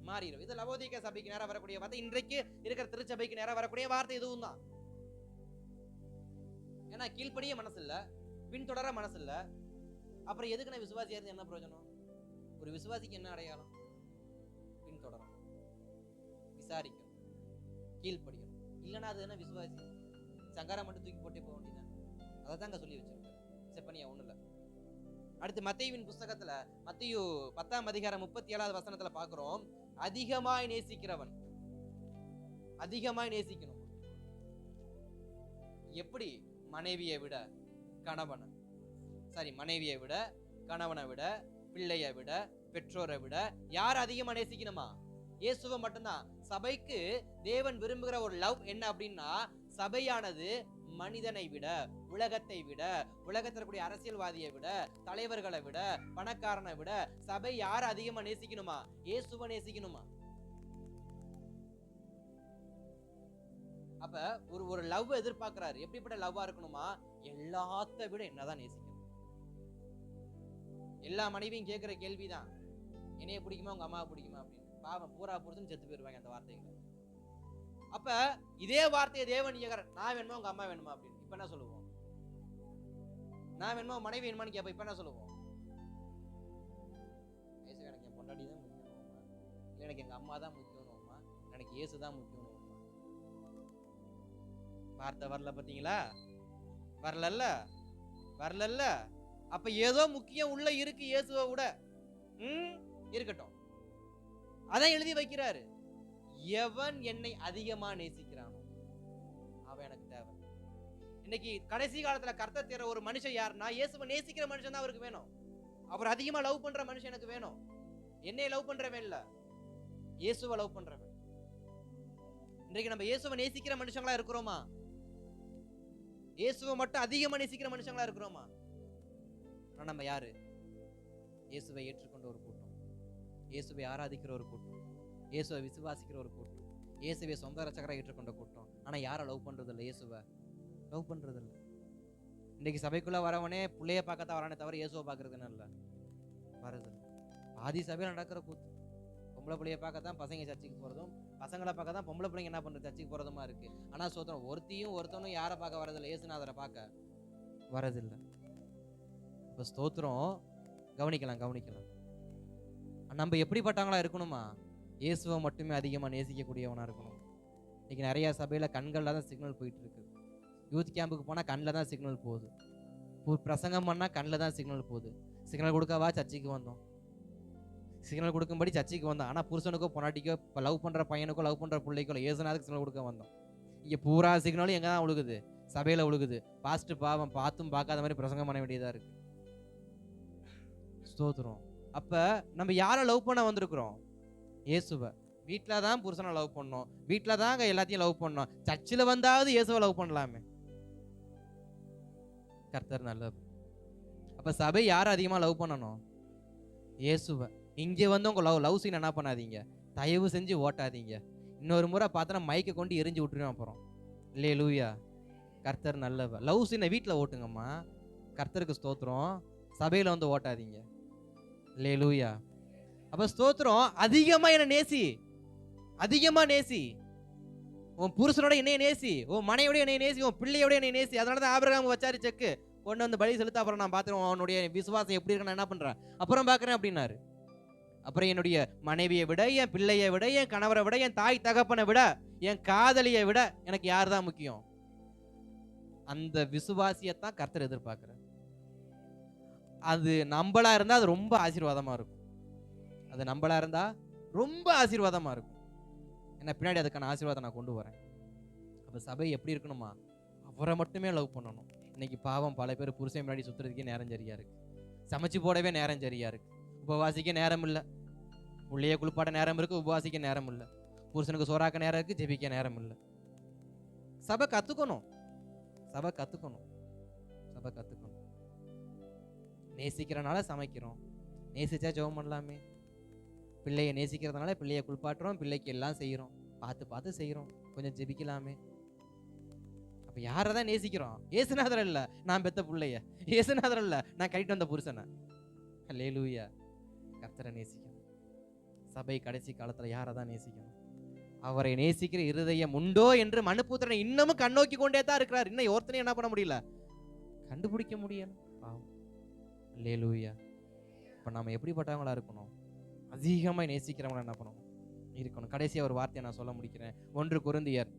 மாறிடும். இது லவோதிக்கேயா சபைக்கு நேரம் வரக்கூடிய வார்த்தை. இன்றைக்கு இருக்கிற திருச்சபைக்கு நேரம் வரக்கூடிய வார்த்தை இதுவும் தான். ஏன்னா கீழ்ப்படிய மனசு இல்ல, பின்தொடர மனசு இல்ல. அப்புறம் எதுக்கு நான் விசுவாசியா இருந்து என்ன பிரயோஜனம்? ஒரு விசுவாசிக்கு என்ன அடையாளம்? பின்தொடரணும், விசாரிக்கணும், கீழ்ப்படியணும். இல்லைன்னா அது என்ன விசுவாசி? சங்காரம் மட்டும் தூக்கி போட்டே போக வேண்டியதான். அதை தாங்க சொல்லி வச்சிருக்காரு செப்பனியா 1. அடுத்து மத்தேயுவின் புஸ்தகத்துல மத்தேயு 10ஆம் அதிகாரம் 37வது வசனத்துல பாக்குறோம், அதிகமாய் நேசிக்கிறவன் அதிகமாய் நேசிக்கணும். எப்படி? மனைவியை விட கணவனை, மனைவியை விட கணவனை விட பிள்ளையை விட பெற்றோரை விட யார் அதிகமா நேசிக்கணுமா? இயேசுவை மட்டும்தான். சபைக்கு தேவன் விரும்புகிற ஒரு லவ் என்ன அப்படின்னா, சபையானது மனிதனை விட, உலகத்தை விட, உலகத்தில் இருக்கக்கூடிய அரசியல்வாதியை விட, தலைவர்களை விட, பணக்காரனை விட சபை யார் அதிகமா நேசிக்கணுமா? இயேசுவை நேசிக்கணுமா? அப்ப ஒரு லவ் எதிர்பார்க்கிறாரு. எப்படிப்பட்ட லவ்வா இருக்கணுமா? எல்லாத்த விட என்னதான் நேசிக்கணும். எல்லா மனைவியும் கேட்கிற கேள்விதான், என்னைய பிடிக்குமா உங்க அம்மாவை பிடிக்குமா அப்படின்னு. பாவம், பூரா பொறுத்துன்னு செத்து போயிருவாங்க அந்த வார்த்தைகளை. அப்ப இதே வார்த்தையை தேவன் கேட்கிறார், நான் வேணுமா உங்க அம்மா வேணுமா அப்படின்னு. இப்ப என்ன சொல்லுவோம்? நான் வேணுமா மனைவி வேணுமான்னு கேட்ப. இப்ப என்ன சொல்லுவோம்? எனக்கு என் பொண்டாட்டி தான் முக்கியம், இல்லை எனக்கு எங்க அம்மா தான் முக்கியம்மா, எனக்கு இயேசு தான் முக்கியம். வார்த்தை வரல பாத்தீங்களா? வரல. அப்ப ஏதோ முக்கியம் உள்ள இருக்கு இயேசுவை விட. இருக்கட்டும், அதான் எழுதி வைக்கிறாரு. எவன் என்னை அதிகமா நேசிக்கிறானோ அவன் எனக்கு தேவை. இன்னைக்கு கடைசி காலத்துல கர்த்தர் தேடுற ஒரு மனுஷன் யாருன்னா, இயேசுவை நேசிக்கிற மனுஷன் தான் அவருக்கு வேணும். அவர் அதிகமா லவ் பண்ற மனுஷன் எனக்கு வேணும். என்னை லவ் பண்றவன் இல்ல, இயேசுவை லவ் பண்றவன். இன்றைக்கு நம்ம இயேசுவை நேசிக்கிற மனுஷங்களா இருக்கிறோமா? இயேசுவை மட்டும் அதிகமா நேசிக்கிற மனுஷங்களா இருக்கிறோமா? நம்ம யாரு? இயேசுவை ஏற்றுக்கொண்ட ஒரு கூட்டம், இயேசுவை ஆராதிக்கிற ஒரு கூட்டம், இயேசுவை விசுவாசிக்கிற ஒரு கூட்டம், இயேசுவை சொந்த ரட்சகராக ஏற்றுக்கொண்ட கூட்டம். ஆனா யாரை லவ் பண்றது இல்லை? இயேசுவை லவ் பண்றது இல்லை. இன்னைக்கு சபைக்குள்ள வரவனே பிள்ளைய பார்க்கத்தான் வரானே தவிர இயேசுவை பார்க்கறதுன்னு இல்லை, வருது. ஆதி சபையில் நடக்கிற கூத்து. பொம்பளை பிள்ளைய பார்க்கத்தான் பசங்க சர்ச்சுக்கு போறதும், பசங்களை பார்க்க தான் பொம்பளை பிள்ளைங்க என்ன பண்றது சர்ச்சுக்கு போறதுமா இருக்கு. ஆனா சோத்திரம், ஒருத்தனும் யாரை பார்க்க வரதில்லை? இயேசுநாதரை பார்க்க வரதில்லை. இப்போ ஸ்தோத்திரம். கவனிக்கலாம். நம்ம எப்படிப்பட்டவங்களா இருக்கணுமா? இயேசுவை மட்டுமே அதிகமாக நேசிக்கக்கூடியவனா இருக்கணும். இன்னைக்கு நிறைய சபையில் கண்களில் தான் சிக்னல் போயிட்டு இருக்கு. யூத் கேம்புக்கு போனால் கண்ணில் தான் சிக்னல் போகுது. பிரசங்கம் பண்ணால் கண்ணில் தான் சிக்னல் போகுது. சிக்னல் கொடுக்கவா சர்ச்சைக்கு வந்தோம், சிக்னல் கொடுக்கும்படி சர்ச்சைக்கு வந்தோம். ஆனால் புருஷனுக்கோ பொண்டாட்டிக்கோ, இப்போ லவ் பண்ணுற பையனுக்கோ லவ் பண்ணுற பிள்ளைக்கோ இயேசுநாதருக்கு சிக்னல் கொடுக்க வந்தோம். இங்கே பூரா சிக்னலும் எங்கே தான் விழுகுது? சபையில் விழுகுது. பாஸ்ட் பாவம் பார்த்தும் பார்க்காத மாதிரி பிரசங்கம் பண்ண வேண்டியதாக இருக்கு. ஸ்தோத்திரம். அப்போ நம்ம யாரை லவ் பண்ண வந்திருக்கிறோம்? இயேசுவை. வீட்டில் தான் புருஷனை லவ் பண்ணோம், வீட்டில் தான் எல்லாத்தையும் லவ் பண்ணோம். சர்ச்சில் வந்தாவது இயேசுவை லவ் பண்ணலாமே. கர்த்தர் நல்லது. அப்போ சபை யாரை அதிகமாக லவ் பண்ணணும்? இயேசுவை. இங்கே வந்து உங்கள் லவ் சீன் என்ன பண்ணாதீங்க, தயவு செஞ்சு ஓட்டாதீங்க. இன்னொரு முறை பார்த்தோன்னா மைக்கை கொண்டு எரிஞ்சு விட்டுருவோம் அப்புறம். அல்லேலூயா. கர்த்தர் நல்லவர். லவ் சீனை வீட்டில் ஓட்டுங்கம்மா. கர்த்தருக்கு ஸ்தோத்திரம். சபையில் வந்து ஓட்டாதீங்க. அல்லேலூயா. அப்போ ஸ்தோத்திரம். அதிகமாக என்னை நேசி, அதிகமாக நேசி. உன் புருஷனோட என்னைய நேசி, உன் மனையோட என்னைய நேசி, உன் பிள்ளையோட என்னைய நேசி. அதனால தான் ஆபிரகாம் வச்சாரு செக்கு, கொண்டு வந்து பலி செலுத்த. அப்புறம் நான் பார்த்துருவோம் அவனுடைய விசுவாசம் எப்படி இருக்கு, நான் என்ன பண்ணுறேன் அப்புறம் பார்க்குறேன் அப்படின்னாரு. அப்புறம் என்னுடைய மனைவியை விட, என் பிள்ளையை விட, என் கணவரை விட, என் தாய் தகப்பனை விட, என் காதலியை விட எனக்கு யார் தான் முக்கியம்? அந்த விசுவாசியத்தான் கர்த்தர் எதிர்பார்க்கிறார். அது நம்மளா இருந்தா அது ரொம்ப ஆசீர்வாதமா இருக்கும். அது நம்மளா இருந்தா ரொம்ப ஆசீர்வாதமா இருக்கும். என்ன பின்னாடி அதுக்கான ஆசீர்வாதம் நான் கொண்டு வரேன். அப்ப சபை எப்படி இருக்கணுமா? அவரை மட்டுமே லவ் பண்ணணும். இன்னைக்கு பாவம் பல பேர் புருஷன் முன்னாடி சுத்துறதுக்கே நேரம் சரியா இருக்கு, சமைச்சு போடவே நேரம் சரியா இருக்கு, உபவாசிக்க நேரம் இல்லை, உள்ளே குளிப்பாட நேரம் இருக்கு, உபவாசிக்க நேரம் இல்லை, புருஷனுக்கு சோறாக்க நேரம் இருக்கு, ஜெபிக்க நேரம் இல்லை. சபை கத்துக்கணும், சபை கத்துக்கணும், சபை கத்துக்கணும். நேசிக்கிறனால சமைக்கிறோம், நேசிச்சா ஜெபம் பண்ணலாமே. பிள்ளைய நேசிக்கிறதுனால பிள்ளைய குளிப்பாட்டுறோம், பிள்ளைக்கு எல்லாம் செய்கிறோம், பார்த்து பார்த்து செய்கிறோம், கொஞ்சம் ஜெபிக்கலாமே. அப்போ யாரை தான் நேசிக்கிறோம்? ஏசுநாதர் இல்லை நான் பெத்த பிள்ளைய, ஏசுநாதர் இல்லை நான் கட்டிட்டு வந்த புருஷனை. அல்லேலூயா. கர்த்தரை நேசிக்கணும். சபை கடைசி காலத்தில் யாரை தான் நேசிக்கணும்? அவரை நேசிக்கிற இருதயம் உண்டோ என்று மனுபுத்திரனை இன்னமும் கண்ணோக்கி கொண்டே தான் இருக்கிறார். இன்னும் ஒருத்தனையும் என்ன பண்ண முடியல, கண்டுபிடிக்க முடியல. பாவம். அல்லேலூயா. இப்போ நம்ம எப்படிப்பட்டவங்களா இருக்கணும்? அதிகமாக நேசிக்கிறவங்கள என்ன பண்ணணும் இருக்கணும். கடைசியாக ஒரு வார்த்தையை நான் சொல்ல முடிக்கிறேன். 1 கொரிந்தியர்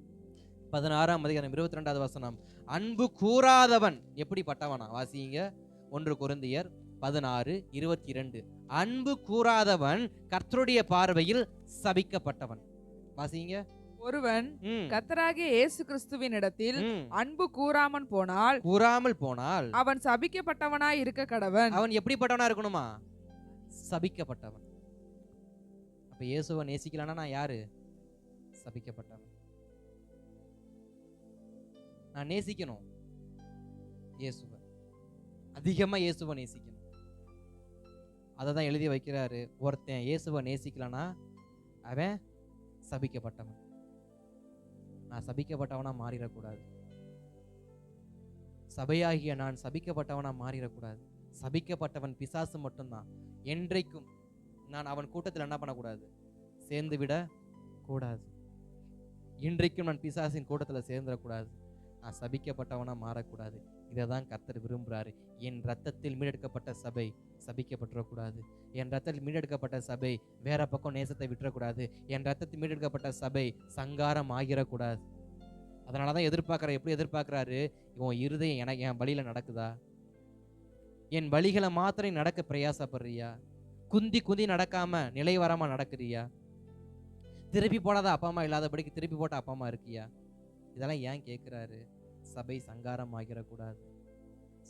16:22 அன்பு கூறாதவன் எப்படிப்பட்டவனா? வாசிங்க. 1 கொரிந்தியர் 16:22. அன்பு கூறாதவன் கர்த்தருடைய பார்வையில் சபிக்கப்பட்டவன். வாசிங்க. ஒருவன் கர்த்தராகிய இயேசு கிறிஸ்துவின் இடத்தில் அன்பு கூறாமல் போனால் அவன் சபிக்கப்பட்டவனாய் இருக்க கடவன். அவன் எப்படிப்பட்டவனா இருக்கணுமா? சபிக்கப்பட்டவன். அப்ப இயேசுவை நேசிக்கலன்னா நான் யாரு? சபிக்கப்பட்டவன். நான் நேசிக்கணும் இயேசுவை, அதிகமா இயேசுவை நேசிக்கணும். அதை தான் எழுதி வைக்கிறாரு. ஒருத்தன் இயேசுவை நேசிக்கலன்னா அவன் சபிக்கப்பட்டவன். நான் சபிக்கப்பட்டவனா மாறிடக்கூடாது. சபையாகிய நான் சபிக்கப்பட்டவனா மாறிடக்கூடாது. சபிக்கப்பட்டவன் பிசாசு மட்டும்தான். என்றைக்கும் நான் அவன் கூட்டத்தில் என்ன பண்ணக்கூடாது? சேர்ந்து விட கூடாது. இன்றைக்கும் நான் பிசாசின் கூட்டத்தில் சேர்ந்துடக்கூடாது. நான் சபிக்கப்பட்டவனா மாறக்கூடாது. இதை தான் கர்த்தர் விரும்புகிறாரு. என் ரத்தத்தில் மீடெடுக்கப்பட்ட சபை சபிக்கப்பட்டுறக்கூடாது. என் ரத்தத்தில் மீடெடுக்கப்பட்ட சபை வேற பக்கம் நேசத்தை விட்டுறக்கூடாது. என் ரத்தத்தில் மீடெடுக்கப்பட்ட சபை சங்காரம் ஆகிடக்கூடாது. அதனால தான் எப்படி எதிர்பார்க்குறாரு? இவன் இருதயம் எனக்கு என் வழியில் நடக்குதா? என் வழிகளை மாத்திரம் நடக்க பிரயாசப்படுறியா? குந்தி நடக்காம நிலைவரமா நடக்குறியா? திருப்பி போடாத அப்பா அம்மா இல்லாதபடிக்கு திருப்பி போட்ட அப்பா அம்மா இருக்கியா? இதெல்லாம் ஏன் கேட்குறாரு? சபை சங்காரம் ஆகிடக்கூடாது,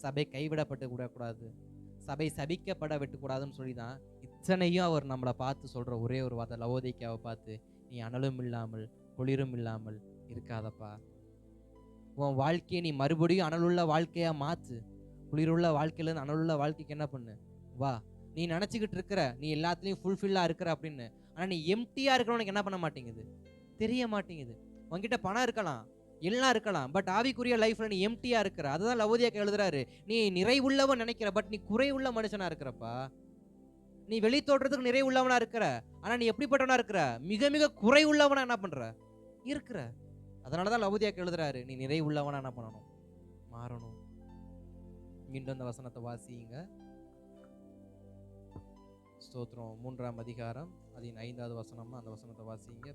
சபை கைவிடப்பட்டு விடக்கூடாது, சபை சபிக்கப்பட விட்டுக்கூடாதுன்னு சொல்லி தான் இத்தனையும் அவர் நம்மளை பார்த்து சொல்ற ஒரே ஒரு வார்த்தை, லவோதிக்காவை பார்த்து, நீ அனலும் இல்லாமல் குளிரும் இல்லாமல் இருக்காதப்பா. உன் வாழ்க்கையை நீ மறுபடியும் அனலுள்ள வாழ்க்கையா மாத்து. குளிருள்ள வாழ்க்கையில அனலுள்ள வாழ்க்கைக்கு என்ன பண்ணு? வா. நீ நினச்சிக்கிட்டு இருக்கிற நீ எல்லாத்துலேயும் ஃபுல்ஃபில்லாக இருக்கிற அப்படின்னு, ஆனால் நீ எம்டியாக இருக்கிறவனுக்கு என்ன பண்ண மாட்டேங்குது? தெரிய மாட்டேங்குது. உன்கிட்ட பணம் இருக்கலாம், எல்லாம் இருக்கலாம், பட் ஆவிக்குரிய லைஃப்ல நீ எம்டியா இருக்கிற. அதுதான் லவோதியாக்கு எழுதுறாரு, நீ நிறைவுள்ளவன் நினைக்கிற, பட் நீ குறை உள்ள மனுஷனா இருக்கிறப்பா. நீ வெளி தோற்றத்துக்கு நிறை உள்ளவனா இருக்கிற, ஆனா நீ எப்படிப்பட்டவனா இருக்கிற? மிக மிக குறை உள்ளவனா என்ன பண்ற இருக்கிற. அதனாலதான் லவோதியாக்கு எழுதுறாரு, நீ நிறை உள்ளவனா என்ன பண்ணணும்? மாறணும். மீண்டும் அந்த வசனத்தை வாசிங்க. ஸ்தோத்திரம். 3ஆம் அதிகாரம் அதின் 5வது வசனமா அந்த வசனத்தை வாசிங்க.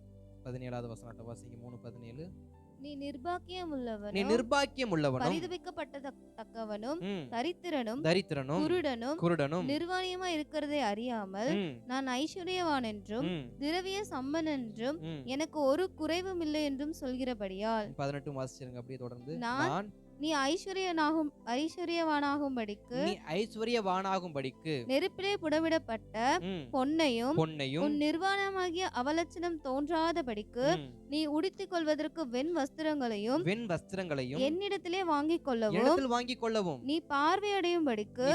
17வது வசனத்தை வாசிங்க. 3:17. நீ நிர்பாக்கியம் நீ நிர்பாக்கியம் உள்ளவனும் பரிதபிக்கப்பட்டவனும் தரித்திரனும் குருடனும் நிர்வாணியமா இருக்கிறதை அறியாமல் நான் ஐஸ்வர்யவான் என்றும் திரவிய சம்பன் என்றும் எனக்கு ஒரு குறைவும் இல்லை என்றும் சொல்கிறபடியால். 18 வாசிச்சிருங்க அப்படியே தொடர்ந்து. நீ ஐஸ்வர்யவானாகும்படிக்கு நெருப்பிலே புடமிடப்பட்ட பொன்னையும் உன் நிர்வாணமாகிய அவலட்சணம் தோன்றாதபடிக்கு நீ உடுத்திக் கொள்வதற்கு வெண் வஸ்திரங்களையும் என்னிடத்திலே வாங்கிக் கொள்ளவும் நீ பார்வையடையும்படிக்கு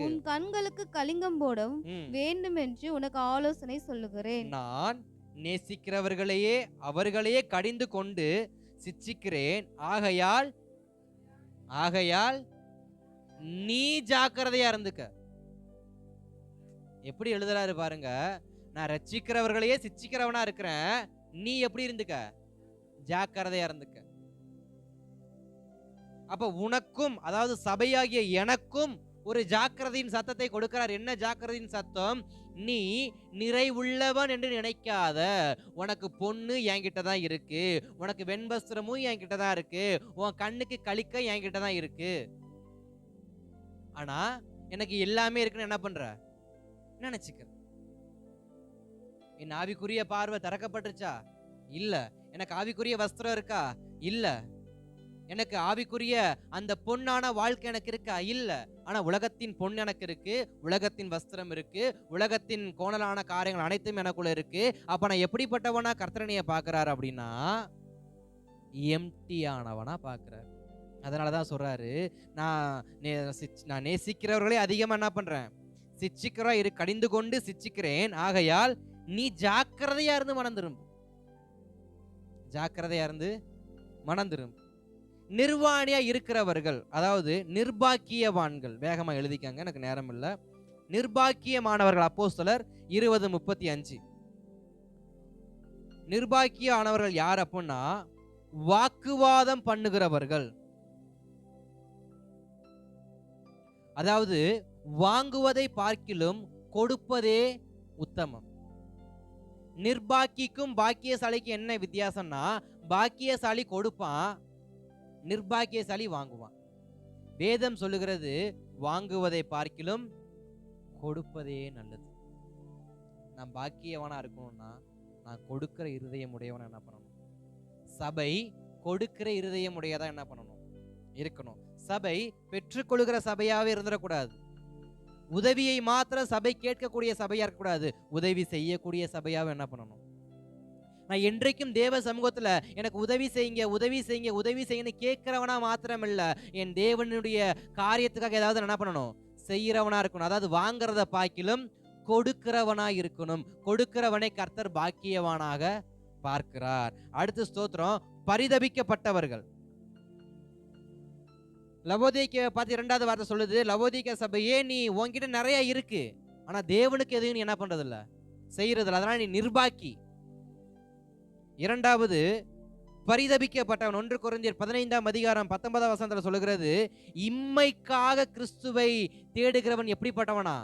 உன் கண்களுக்கு கலிங்கம் போடவும் வேண்டும் என்று உனக்கு ஆலோசனை சொல்லுகிறேன். நான் நேசிக்கிறவர்களையே கடிந்து கொண்டு சிச்சிக்கிறேன். ஆகையால் நீ ஜாக்கிரதையா இருந்துக்க. எப்படி எழுதுறாரு பாருங்க, நான் ரட்சிக்கிறவர்களையே சிச்சிக்கிறவனா இருக்கிறேன், நீ எப்படி இருந்துக்க? ஜாக்கிரதையா இருந்துக்க. அப்ப உனக்கும், அதாவது சபையாகிய எனக்கும் ஒரு ஜாக்கிரதையின் சத்தத்தை கொடுக்கிறார். என்ன ஜாக்கிரதையின் சத்தம்? நீ நிறைவுள்ளவன் என்று நினைக்காத. உனக்கு பொண்ணு என்கிட்ட தான் இருக்கு, உனக்கு வெண்வஸ்திரமும் என்கிட்ட தான் இருக்கு, உன் கண்ணுக்கு களிக்க என்கிட்ட தான் இருக்கு, ஆனா எனக்கு எல்லாமே இருக்குன்னு என்ன பண்ற? நினைச்சுக்க. என் ஆவிக்குரிய பார்வை திறக்கப்பட்டுச்சா? இல்ல. எனக்கு ஆவிக்குரிய வஸ்திரம் இருக்கா? இல்ல. எனக்கு ஆவிக்குரிய அந்த பொன்னான வாழ்க்கை எனக்கு இருக்கா? இல்ல. ஆனா உலகத்தின் பொன் எனக்கு இருக்கு, உலகத்தின் வஸ்திரம் இருக்கு, உலகத்தின் கோணலான காரியங்கள் அனைத்தும் எனக்குள்ள இருக்கு. அப்ப நான் எப்படிப்பட்டவனா கர்த்தரனைய பாக்குறாரு அப்படின்னா, எம்டியானவனா பாக்குறாரு. அதனாலதான் சொல்றாரு, நான் நேசிக்கிறவர்களே அதிகமா என்ன பண்றேன்? கடிந்து கொண்டு சிச்சிக்கிறேன். ஆகையால் நீ ஜாக்கிரதையா இருந்து மனம் திரும்பு. ஜாக்கிரதையா இருந்து மனம் திரும்பு. நிர்வாணியா இருக்கிறவர்கள், அதாவது நிர்பாக்கியவான்கள், வேகமா எழுதிக்காங்க, எனக்கு நேரம் இல்ல. நிர்பாக்கியமானவர்கள் அப்போஸ்தலர் 20:35. நிர்பாக்கியமானவர்கள் யார் அப்படின்னா, வாக்குவாதம் பண்ணுகிறவர்கள். அதாவது வாங்குவதை பார்க்கிலும் கொடுப்பதே உத்தமம். நிர்பாக்கிக்கும் பாக்கியசாலிக்கு என்ன வித்தியாசம்னா, பாக்கியசாலி கொடுப்பான், நிர்பாக்கியசாலி வாங்குவான். வேதம் சொல்லுகிறது, வாங்குவதை பார்க்கிலும் கொடுப்பதே நல்லது. நான் பாக்கியவனா இருக்கணும்னா நான் கொடுக்கிற இருதயம் உடையவனா என்ன பண்ணணும்? சபை கொடுக்கிற இருதயம் உடையதா என்ன பண்ணணும்? இருக்கணும். சபை பெற்றுக்கொள்கிற சபையாவே இருந்துடக்கூடாது. உதவியை மாத்திரம் சபை கேட்கக்கூடிய சபையா இருக்கக்கூடாது, உதவி செய்யக்கூடிய சபையாவே என்ன பண்ணணும்? நான் என்றைக்கும் தேவ சமூகத்துல எனக்கு உதவி செய்யுங்க உதவி செய்யுங்க உதவி செய்யுன்னு கேட்கிறவனா மாத்திரம் இல்ல, என் தேவனுடைய காரியத்துக்காக ஏதாவது என்ன பண்ணணும்? செய்யறவனா இருக்கணும். அதாவது வாங்குறத பார்க்கிலும் கொடுக்கிறவனா இருக்கணும். கொடுக்கிறவனை கர்த்தர் பாக்கியவானாக பார்க்கிறார். அடுத்து ஸ்தோத்திரம், பரிதபிக்கப்பட்டவர்கள். லவோதிக்கேயை பார்த்து 2வது வார்த்தை சொல்லுது, லவோதிக்கே சபையே, நீ உன்கிட்ட நிறைய இருக்கு, ஆனா தேவனுக்கு எதுவும் நீ என்ன பண்றது இல்ல, செய்யறது இல்ல, அதனால நீ நிர்பாக்கி. 2வது பரிதபிக்கப்பட்டவன். 1 கொரிந்தியர் 15ஆம் அதிகாரம் 19ஆம் வசனத்துல சொல்லுகிறது, இம்மைக்காக கிறிஸ்துவை தேடுகிறவன் எப்படிப்பட்டவனா?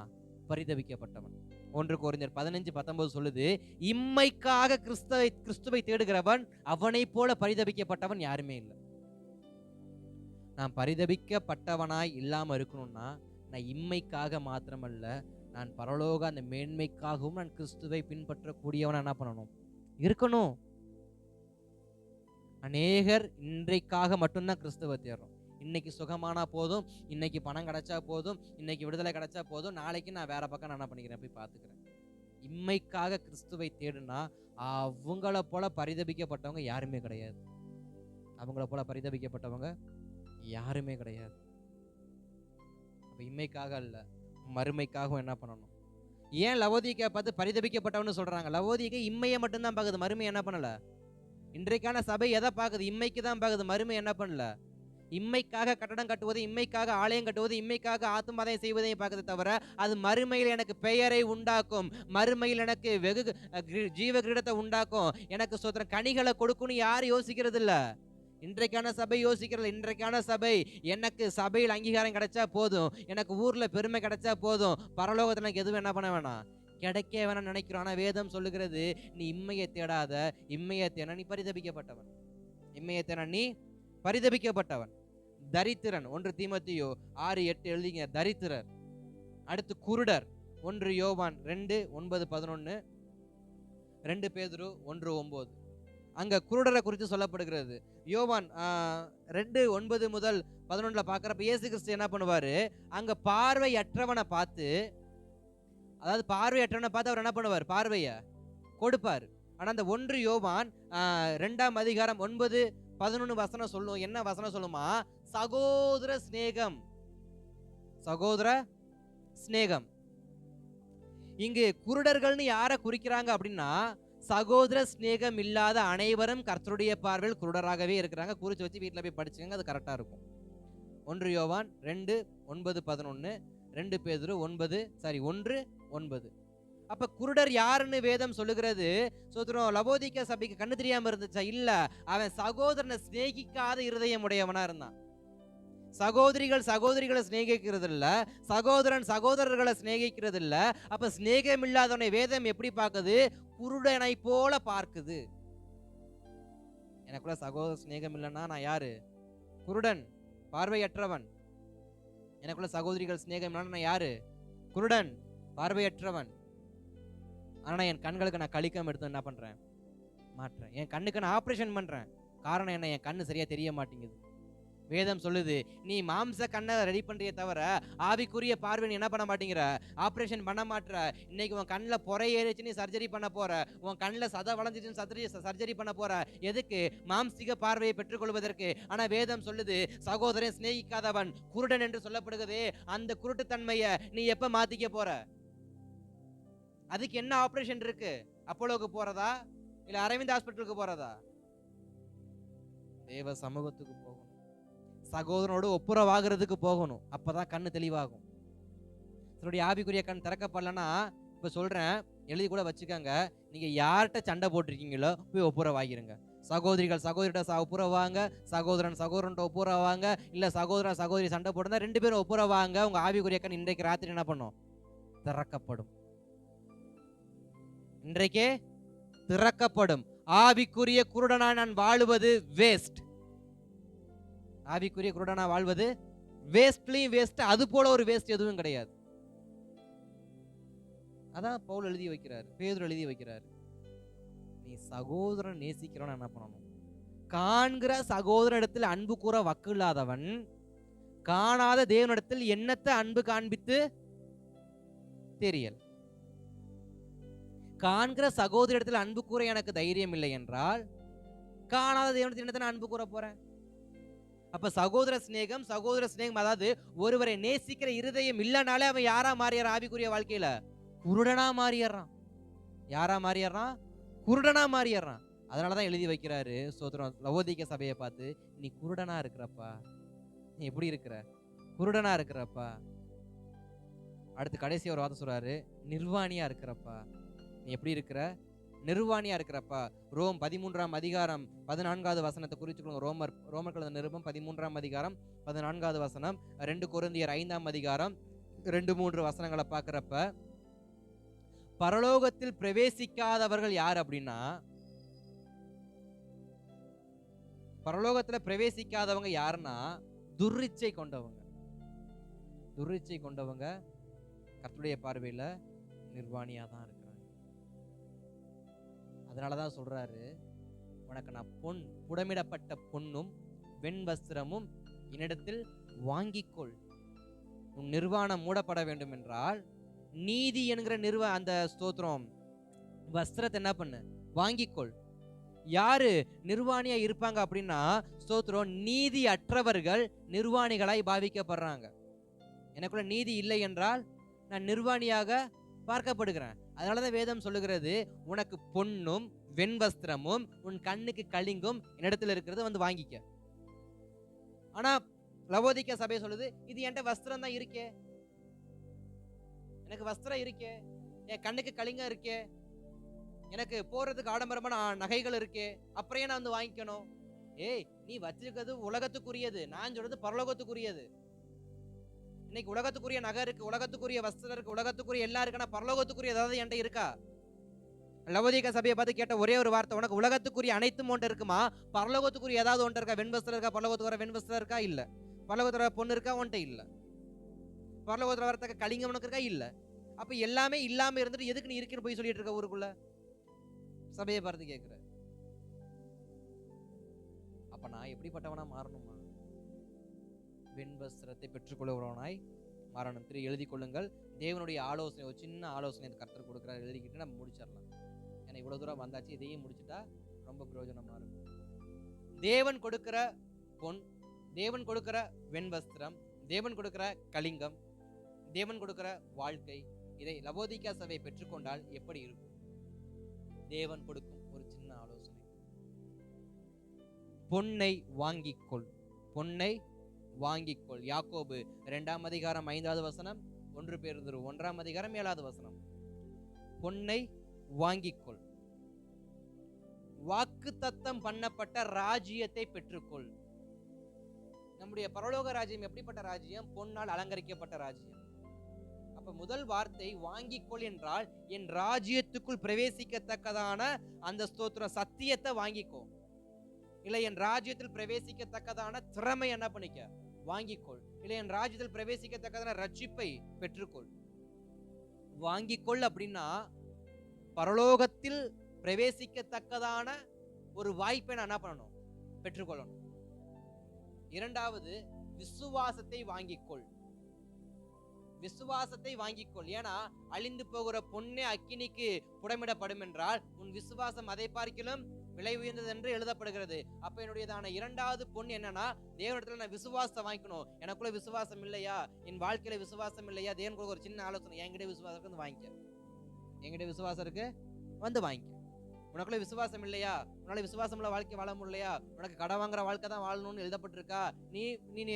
பரிதபிக்கப்பட்டவன். 1 கொரிந்தியர் 15:19 சொல்லுது, இம்மைக்காக கிறிஸ்துவை தேடுகிறவன் அவனை போல பரிதபிக்கப்பட்டவன் யாருமே இல்லை. நான் பரிதபிக்கப்பட்டவனாய் இல்லாம இருக்கணும்னா, நான் இம்மைக்காக மாத்திரமல்ல, நான் பரலோக அந்த மேன்மைக்காகவும் நான் கிறிஸ்துவை பின்பற்றக்கூடியவனா என்ன பண்ணணும்? இருக்கணும். அநேகர் இன்றைக்காக மட்டும்தான் கிறிஸ்துவை தேடுறோம். இன்னைக்கு சுகமானா போதும், இன்னைக்கு பணம் கிடைச்சா போதும், இன்னைக்கு விடுதலை கிடைச்சா போதும், நாளைக்கு நான் வேற பக்கம் நான் என்ன பண்ணிக்கிறேன், போய் பார்த்துக்கிறேன். இம்மைக்காக கிறிஸ்துவை தேடுனா அவங்கள போல பரிதபிக்கப்பட்டவங்க யாருமே கிடையாது. அவங்கள போல பரிதபிக்கப்பட்டவங்க யாருமே கிடையாது. அப்ப இம்மைக்காக அல்ல, மறுமைக்காகவும் என்ன பண்ணணும்? ஏன் லவோதிக்கா பார்த்து பரிதபிக்கப்பட்டவன்னு சொல்றாங்க? லவோதிக்கா இம்மையை மட்டும்தான் பார்க்குது, மறுமை என்ன பண்ணல. இன்றைக்கான சபை எதை பார்க்குது? இம்மைக்கு தான் பார்க்குது, மறுமை என்ன பண்ணல. இம்மைக்காக கட்டடம் கட்டுவது, இம்மைக்காக ஆலயம் கட்டுவது, இம்மைக்காக ஆத்துமாதையும் செய்வதையும் பார்க்குது தவிர, அது மறுமையில் எனக்கு பெயரை உண்டாக்கும், மறுமையில் எனக்கு வெகு ஜீவ கிரீடத்தை உண்டாக்கும், எனக்கு ஸ்தோத்திரம் கனிகளை கொடுக்கும்னு யாரும் யோசிக்கிறது இல்ல. இன்றைக்கான சபை யோசிக்கிறது. இன்றைக்கான சபை எனக்கு சபையில் அங்கீகாரம் கிடைச்சா போதும், எனக்கு ஊர்ல பெருமை கிடைச்சா போதும், பரலோகத்துல எனக்கு எதுவும் என்ன பண்ண வேணாம், கிடைக்க வேணாம் நினைக்கிறோம். ஆனா வேதம் சொல்லுகிறது, நீ இம்மையை தேடாத, இம்மையை தேட நீ பரிதபிக்கப்பட்டவன், இம்மையை தேட நீ பரிதபிக்கப்பட்டவன். தரித்திரன் 1 தீமோத்தேயு 6:8 எழுதிங்க. தரித்திரர். அடுத்து குருடர் 1 யோவான் 2:9-11, 2 பேதுரு 1:9. அங்க குருடரை குறித்து சொல்லப்படுகிறது. யோவான் 2:9-11 பார்க்கறப்ப இயேசு கிறிஸ்து என்ன பண்ணுவாரு, அங்க பார்வையற்றவனை பார்த்து, அதாவது பார்வையற்றவனை பார்த்து அவர் என்ன பண்ணுவார், பார்வையை கொடுப்பார். ஆனா அந்த 1 யோவான் 2ஆம் அதிகாரம் 9-11 சொல்லும். என்ன வசனம் சொல்லுமா, சகோதர சிநேகம், சகோதர சிநேகம். இங்கு குருடர்கள்னு யாரை குறிக்கிறாங்க அப்படின்னா, சகோதர சிநேகம் இல்லாத அனைவரும் கர்த்தருடைய பார்வையில் குருடராகவே இருக்கிறாங்க. குறிச்சு வச்சு வீட்டில் போய் படிச்சுங்க, அது கரெக்டா இருக்கும். 1 யோவான் 2:9-11, 2 பேதுரு 1:9. அப்ப குருடர் யாருன்னு வேதம் சொல்லுகிறது. சோதரம் லவோதிக்கா சபைக்கு கண்ணு தெரியாம இருந்துச்சா? இல்ல, அவன் சகோதரனை சிநேகிக்காத இருதயம் உடையவனா இருந்தான். சகோதரிகளை சிநேகிக்கிறது இல்ல, சகோதரன் சகோதரர்களை சிநேகிக்கிறது இல்ல. அப்ப சிநேகம் இல்லாதவனை வேதம் எப்படி பார்க்குது, குருடனை போல பார்க்குது. எனக்குள்ள சகோதர சிநேகம் இல்லைன்னா நான் யாரு, குருடன், பார்வையற்றவன். எனக்குள்ள சகோதரிகள் சிநேகம் இல்லைன்னா நான் யாரு, குருடன், பார்வையற்றவன். ஆனா என் கண்களுக்கு நான் கழிக்காம எடுத்து என்ன பண்றேன், மாற்றேன். என் கண்ணுக்கு நான் ஆப்ரேஷன் பண்றேன். காரணம் என்ன, என் கண்ணு சரியா தெரிய மாட்டேங்குது. வேதம் சொல்லுது, நீ மாம்ச கண்ணை ரெடி பண்றிய தவிர ஆவிக்குரிய பார்வை என்ன பண்ண மாட்டேங்கிற, ஆப்ரேஷன் பண்ண மாட்டற. இன்னைக்கு உன் கண்ணில் பொறை ஏறிச்சு, நீ சர்ஜரி பண்ண போற. உன் கண்ணில் சதை வளைஞ்சிச்சுன்னு சர்ஜரி பண்ண போற. எதுக்கு, மாம்சிக பார்வையை பெற்றுக்கொள்வதற்கு. ஆனா வேதம் சொல்லுது, சகோதரன் சிநேகிக்காதவன் குருடன் என்று சொல்லப்படுகிறது. அந்த குருட்டுத்தன்மையை நீ எப்ப மாத்திக்க போற? அதுக்கு என்ன ஆபரேஷன் இருக்கு? அப்போலோக்கு போறதா, இல்ல அரவிந்த் ஹாஸ்பிட்டலுக்கு போறதா? தேவ சமூகத்துக்கு போகணும், சகோதரனோடு ஒப்புரவாகிறதுக்கு போகணும். அப்பதான் கண்ணு தெளிவாகும். தன்னுடைய ஆவிக்குரிய கண் திறக்கப்படலன்னா, இப்ப சொல்றேன், எழுதி கூட வச்சுக்கோங்க, நீங்க யார்கிட்ட சண்டை போட்டிருக்கீங்களோ போய் ஒப்புரவாகிருங்க. சகோதரிகிட்ட ஒப்புரவாங்க, சகோதரன்ட்ட ஒப்புரவாங்க. இல்ல சகோதரி சண்டை போட்டுருந்தா 2 பேரும் ஒப்புரவாங்க. உங்க ஆவிக்குரிய கண் இன்றைக்கு ராத்திரி என்ன பண்ணும், திறக்கப்படும். இன்றைக்கே திறக்கப்படும். ஆவிக்குரிய குருடனா நான் வாழுவது வேஸ்ட். ஆவிக்குரிய குருடனா வாழ்வது வேஸ்ட்லயும் வேஸ்ட். அது போல ஒரு வேஸ்ட் எதுவும் கிடையாது. அதான் பவுல் எழுதி வைக்கிறார், பேதுரு எழுதி வைக்கிறார். நீ சகோதரன் நேசிக்கிறவன் என்ன பண்ணணும், காண்கிற சகோதரனிடத்தில் அன்பு கூற வக்கு இல்லாதவன் காணாத தேவனிடத்தில் என்னத்தை அன்பு காண்பித்து தெரியல். காண்கிற சகோதரத்தில் அன்பு கூற எனக்கு தைரியம் இல்லை என்றால், காணாத தேவனிடத்தில் என்னத்தை நான் அன்பு கூற போறேன்? அப்ப சகோதர சிநேகம், அதாவது ஒருவரை நேசிக்கிற இருதயம் இல்லைனாலே அவன் யாரா மாறியறான், ஆவிக்குரிய வாழ்க்கையில குருடனா மாறியறான். யாரா மாறியறான், குருடனா மாறியறான். அதனாலதான் எழுதி வைக்கிறாரு சோதரம் லவோதிக்கா சபையை பார்த்து, நீ குருடனா இருக்கிறப்பா, நீ எப்படி இருக்கிற, குருடனா இருக்கிறப்பா. அடுத்து கடைசி ஒரு வார்த்தை சொல்றாரு, நிர்வாணியா இருக்கிறப்பா. நீ எப்படி இருக்கிற, நிர்வாணியா இருக்கிறப்பா. ரோம் 13ஆம் அதிகாரம் 14வது வசனத்தை குறிச்சுக்கணும். ரோமர் கழுத நிருபம் 13ஆம் அதிகாரம் 14வது வசனம், 2 கொரிந்தியர் 5ஆம் அதிகாரம் 2-3 வசனங்களை பார்க்கிறப்ப, பரலோகத்தில் பிரவேசிக்காதவர்கள் யார் அப்படின்னா, பரலோகத்துல பிரவேசிக்காதவங்க யாருன்னா துர்ரிச்சை கொண்டவங்க. துர்ரிச்சை கொண்டவங்க கர்த்தருடைய பார்வையில நிர்வாணியா தான் இருக்கிறாங்க. அதனாலதான் சொல்றாரு, உனக்கு நான் புடமிடப்பட்ட பொன்னும் வெண் வஸ்திரமும் என்னிடத்தில் வாங்கிக்கொள். உன் நிர்வாணம் மூடப்பட வேண்டும் என்றால் நீதி என்கிற அந்த ஸ்தோத்திரம் வஸ்திரத்தை என்ன பண்ணு, வாங்கிக்கொள். யாரு நிர்வாணியா இருப்பாங்க அப்படின்னா, ஸ்தோத்திரம் நீதி அற்றவர்கள் நிர்வாணிகளாய் பாவிக்கப்படுறாங்க. எனக்குள்ள நீதி இல்லை என்றால் நான் நிர்வாணியாக பார்க்கப்படுகிறேன். அதனாலதான் வேதம் சொல்லுகிறது, உனக்கு பொன்னும் வெண்வஸ்திரமும் உன் கண்ணுக்கு கலிங்கும் என்னிடத்துல இருக்கிறது, வந்து வாங்கிக்க. ஆனா லவோதிக்கா சபை சொல்லுது, இது என்கிட்ட வஸ்திரம் தான் இருக்கே, எனக்கு வஸ்திரம் இருக்கே, என் கண்ணுக்கு கலிங்கம் இருக்கே, எனக்கு போறதுக்கு ஆடம்பரமான நகைகள் இருக்கே, அப்புறம் நான் வந்து வாங்கிக்கணும். ஏய், நீ வச்சிருக்கிறது உலகத்துக்குரியது, நான் சொல்றது பரலோகத்துக்குரியது. இன்னைக்கு உலகத்துக்குரிய நகை இருக்கு, உலகத்துக்குரிய வஸ்திரம் இருக்கு, உலகத்துக்குரிய எல்லாம் இருக்குன்னா பரலோகத்துக்குரிய ஏதாவது என்கிட்ட இருக்கா? லவோதிக்கா சபையை பார்த்து கேட்ட ஒரே ஒரு வார்த்தை, உனக்கு உலகத்துக்குரிய அனைத்தும் ஒன்று இருக்குமா, பரலோகத்துக்குரிய ஏதாவது ஒன்று இருக்கா? வெண்வஸ்திரம் இருக்கா? பரலோகத்துக்கு வர வெண்வஸ்திரம் இருக்கா? இல்ல. பரலோகத்துல வர பொண்ணு இருக்கா? ஒன்ட்ட இல்ல. பரலோகத்துல வரத்தக்க கலிங்கம் உனக்கு இருக்கா? இல்ல. அப்ப எல்லாமே இல்லாம இருந்துட்டு எதுக்கு நீ இருக்குன்னு போய் சொல்லிட்டு இருக்க ஊருக்குள்ள? சபையை பார்த்து கேட்கிற. அப்ப நான் எப்படிப்பட்டவனா மாறணுமா? வெண்வஸ்திரத்தை பெற்றுக்கொள்கிறவனாய் மாறணும். எழுதி கொள்ளுங்கள். தேவனுடைய ஆலோசனை, ஒரு சின்ன ஆலோசனை கர்த்தர் கொடுக்குறாரு, எழுதிக்கிட்டு நம்ம முடிச்சிடலாம். ஏன்னா இவ்வளவு தூரம் வந்தாச்சு, இதையும் முடிச்சுட்டா ரொம்ப பிரயோஜனமா இருக்கும். தேவன் கொடுக்கிற பொன், தேவன் கொடுக்கிற வெண்வஸ்திரம், தேவன் கொடுக்கிற கலிங்கம், தேவன் கொடுக்கிற வாழ்க்கை, இதை லவோதிக்கா சபை பெற்றுக்கொண்டால் எப்படி இருக்கும்? தேவன் கொடுக்கும் ஒரு சின்ன ஆலோசனை, பொன்னை வாங்கிக்கொள், பொன்னை வாங்கிக்கொள். யாக்கோபு 2ஆம் அதிகாரம் 5வது வசனம், 1 பேதுரு 1ஆம் அதிகாரம் 7வது வசனம். பொன்னை வாங்கிக்கொள், வாக்குத்தத்தம் பண்ணப்பட்ட ராஜ்யத்தை பெற்றுக்கொள். நம்முடைய பரலோக ராஜ்யம் எப்படிப்பட்ட ராஜ்யம்? பொன்னால் அலங்கரிக்கப்பட்ட ராஜ்யம். அப்ப முதல் வார்த்தை வாங்கிக்கொள் என்றால், என் ராஜ்யத்துக்குள் பிரவேசிக்கத்தக்கதான அந்த ஸ்தோத்திர சத்தியத்தை வாங்கிக்கோ. இல்லை, என் ராஜ்யத்தில் பிரவேசிக்கத்தக்கதான திறமை என்ன பண்ணிக்க? வாங்கிக்கொள். இல்லை, என் ராஜ்யத்தில் பிரவேசிக்கத்தக்கதான ரட்சிப்பை பெற்றுக்கொள். வாங்கிக்கொள் அப்படின்னா பரலோகத்தில் பிரவேசிக்கத்தக்கதான ஒரு வாய்ப்பை நான் என்ன பண்ணணும்? பெற்றுக்கொள்ளணும். இரண்டாவது, விசுவாசத்தை வாங்கிக்கொள். விசுவாசத்தை வாங்கிக்கொள். ஏன்னா அழிந்து போகிற பொன்னே அக்கினிக்கு புடமிடப்படும் என்றால் உன் விசுவாசம் அதை பார்க்கிலும் விலை உயர்ந்தது என்று எழுதப்படுகிறது. அப்ப என்னுடையதான இரண்டாவது பொன் என்னன்னா, தேவனிடத்துல நான் விசுவாசத்தை வாங்கிக்கணும். எனக்குள்ள விசுவாசம் இல்லையா, என் வாழ்க்கையில விசுவாசம் இல்லையா, தேவனுக்கு ஒரு சின்ன ஆலோசனை, என்கிட்ட விசுவாசம் இருக்கு, வந்து வாங்கிக்க. என்கிட்ட விசுவாசம் இருக்கு, வந்து வாங்கிக்க. உனக்குள்ள விசுவாசம் இல்லையா, உன்னால விசுவாசம் உள்ள வாழ்க்கை வாழ முடியலையா, உனக்கு கடன் வாங்குற வாழ்க்கை தான் வாழணும்னு எழுதப்பட்டிருக்கா, நீ நீ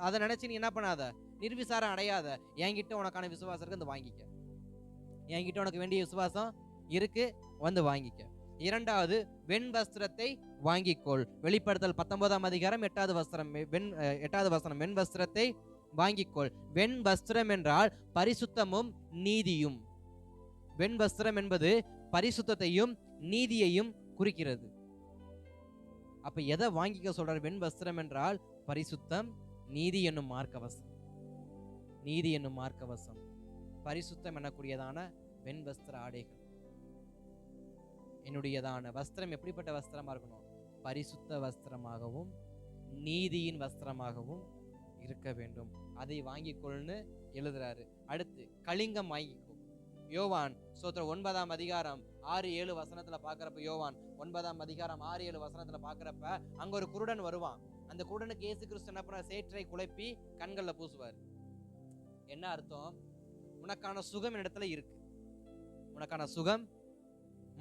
அதை நினைச்சு நீ என்ன பண்ணாத, நிர்விசாரம் அடையாத. என்கிட்ட உனக்கான விசுவாசம் இருக்கு, வந்து வாங்கிக்க. என்கிட்ட உனக்கு வேண்டிய விசுவாசம் இருக்கு, வந்து வாங்கிக்க. இரண்டாவது, வெண் வஸ்திரத்தை வாங்கிக்கொள். வெளிப்படுத்தல் 19ஆம் அதிகாரம் 8வது வஸ்திரம், 8வது வசனம், வெண் வஸ்திரத்தை வாங்கிக்கொள். வெண் வஸ்திரம் என்றால் பரிசுத்தமும் நீதியும். வெண் வஸ்திரம் என்பது பரிசுத்தத்தையும் நீதியையும் குறிக்கிறது. அப்ப எதை வாங்கிக்க சொல்றாரு? வெண் வஸ்திரம் என்றால் பரிசுத்தம், நீதி என்னும் மார்க்கவசம். நீதி என்னும் மார்க்கவசம், பரிசுத்தம் எனக்கூடியதான வெண் வஸ்திர ஆடைகள். என்னுடையதான வஸ்திரம் எப்படிப்பட்ட வஸ்திரமா இருக்கணும்? பரிசுத்த வஸ்திரமாகவும் நீதியின் வஸ்திரமாகவும் இருக்க வேண்டும். அதை வாங்கிக்கொள்னு எழுதுறாரு. அடுத்து, கலிங்கம் வாங்கிக்கோ. யோவான் 9ஆம் அதிகாரம் 6-7 வசனத்துல பாக்குறப்ப, யோவான் 9ஆம் அதிகாரம் 6-7 வசனத்துல பாக்குறப்ப, அங்க ஒரு குருடன் வருவான். அந்த குருடனுக்கு இயேசு கிறிஸ்து என்ன பண்ண? சேற்றை குழப்பி கண்கள்ல பூசுவார். என்ன அர்த்தம்? உனக்கான சுகம் இடத்துல இருக்கு, உனக்கான சுகம்.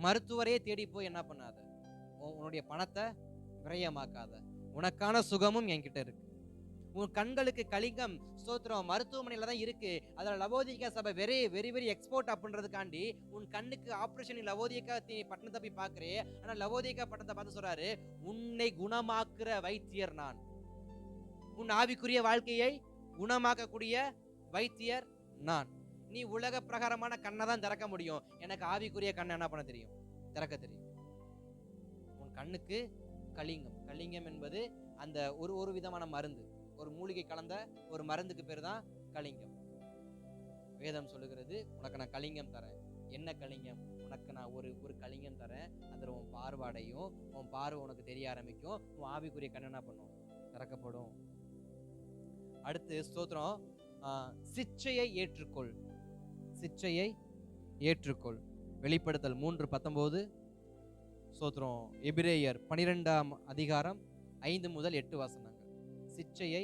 மருத்துவரே தேடி போய் என்ன பண்ணாத, உன்னுடைய பணத்தை விரயமாக்காத. உனக்கான சுகமும் என்கிட்ட இருக்கு. உன் கண்களுக்கு கலிங்கம், ஸ்தோத்திரம், மருத்துவமனையில தான் இருக்கு. அதுல லவோதிக்கா சபை வெரி வெரி வெரி எக்ஸ்போர்ட் அப்படின்றதுக்காண்டி உன் கண்ணுக்கு ஆபரேஷன் லவோதிக்கா பட்டணத்தை போய் பாக்குறே. ஆனா லவோதிக்கா பட்டணத்தை பார்த்து சொல்றாரு, உன்னை குணமாக்குற வைத்தியர் நான். உன் ஆவிக்குரிய வாழ்க்கையை குணமாக்கக்கூடிய வைத்தியர் நான். நீ உலக பிரகாரமான கண்ணை தான் திறக்க முடியும், எனக்கு ஆவிக்குரிய கண்ணை என்ன பண்ண தெரியும்? திறக்க தெரியும். உன் கண்ணுக்கு கலிங்கம். கலிங்கம் என்பது அந்த ஒரு விதமான மருந்து, ஒரு மூலிகை கலந்த ஒரு மருந்துக்கு பேர் தான் கலிங்கம். வேதம் சொல்லுகிறது, உனக்கு நான் கலிங்கம் தரேன். என்ன கலிங்கம்? உனக்கு நான் ஒரு கலிங்கம் தரேன். அதில் உன் பார்வாடையும், உன் பார்வை உனக்கு தெரிய ஆரம்பிக்கும். உன் ஆவிக்குரிய கண்ணை என்ன பண்ணும்? திறக்கப்படும். அடுத்து ஸ்தோத்திரம், சிச்சையை ஏற்றுக்கொள். சிச்சையை ஏற்றுக்கொள். வெளிப்படுத்தல் 3:19. ஸ்தோத்திரம், எபிரேயர் 12ஆம் அதிகாரம் 5 முதல் 8 வசனங்கள். சிச்சையை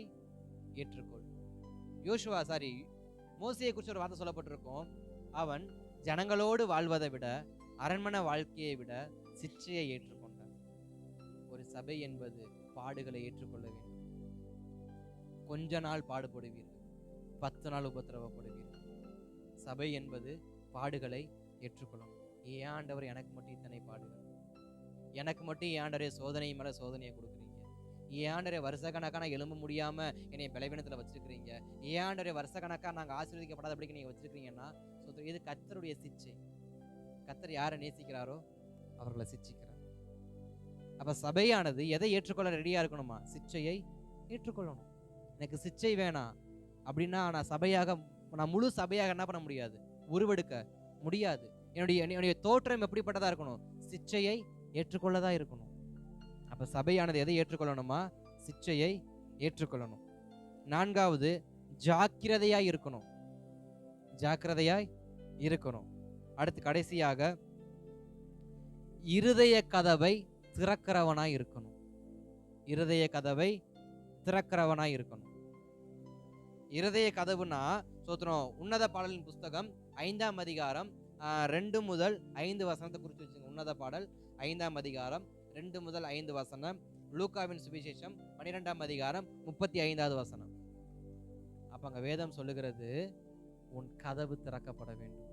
ஏற்றுக்கொள். மோசேயை குறித்து ஒரு வார்த்தை சொல்லப்பட்டிருக்கும். அவன் ஜனங்களோடு வாழ்வதை விட, அரண்மனை வாழ்க்கையை விட சிற்றையை ஏற்றுக்கொண்டார். ஒரு சபை என்பது பாடுகளை ஏற்றுக்கொள்ள வேண்டும். கொஞ்ச நாள் பாடுபடுவீர்கள், 10 நாள் உபத்திரவப்படுவீர்கள். சபை என்பது பாடுகளை ஏற்றுக்கொள்ளணும். ஏன் ஆண்டவர் எனக்கு மட்டும் இத்தனை பாடுகள்? எனக்கு மட்டும் ஏன் ஆண்டவரே சோதனை மேல சோதனையை கொடுக்குறீங்க? ஏன் ஆண்டவரே வருஷ கணக்கா நான் எழும்ப முடியாம என்னை பலவீனத்துல வச்சிருக்கிறீங்க? ஏன் ஆண்டவரே வருஷ கணக்கா நாங்க ஆசீர்வதிக்கப்படாதபடிக்கு நீங்க வச்சிருக்கிறீங்கன்னா, இது கர்த்தருடைய சிச்சை. கர்த்தர் யாரை நேசிக்கிறாரோ அவர்களை சிச்சிக்கிறார். அப்ப சபையானது எதை ஏற்றுக்கொள்ள ரெடியா இருக்கணுமா? சிச்சையை ஏற்றுக்கொள்ளணும். எனக்கு சிச்சை வேணாம் அப்படின்னா நான் முழு சபையாக என்ன பண்ண முடியாது? உருவெடுக்க முடியாது. என்னுடைய தோற்றம் எப்படிப்பட்டதா இருக்கணும்? சிச்சையை ஏற்றுக்கொள்ளதா இருக்கணும். அப்ப சபையானது எதை ஏற்றுக்கொள்ளணுமா? சிச்சையை ஏற்றுக்கொள்ளணும். 4வது, ஜாக்கிரதையாய் இருக்கணும். ஜாக்கிரதையாய் இருக்கணும். அடுத்து கடைசியாக, இருதய கதவை திறக்கிறவனாய் இருக்கணும். இருதய கதவை திறக்கிறவனாய் இருக்கணும். இருதய கதவுனா சோத்திரம், உன்னத பாடலின் புஸ்தகம் 5ஆம் அதிகாரம் 2 முதல் 5 வசனத்தை குறித்து வச்சுங்க. உன்னத பாடல் 5ஆம் அதிகாரம் 2 முதல் 5 வசனம். லூக்காவின் சுவிசேஷம் 12ஆம் அதிகாரம் 35வது வசனம். அப்ப அங்க வேதம் சொல்லுகிறது, உன் கதவு திறக்கப்பட வேண்டும்.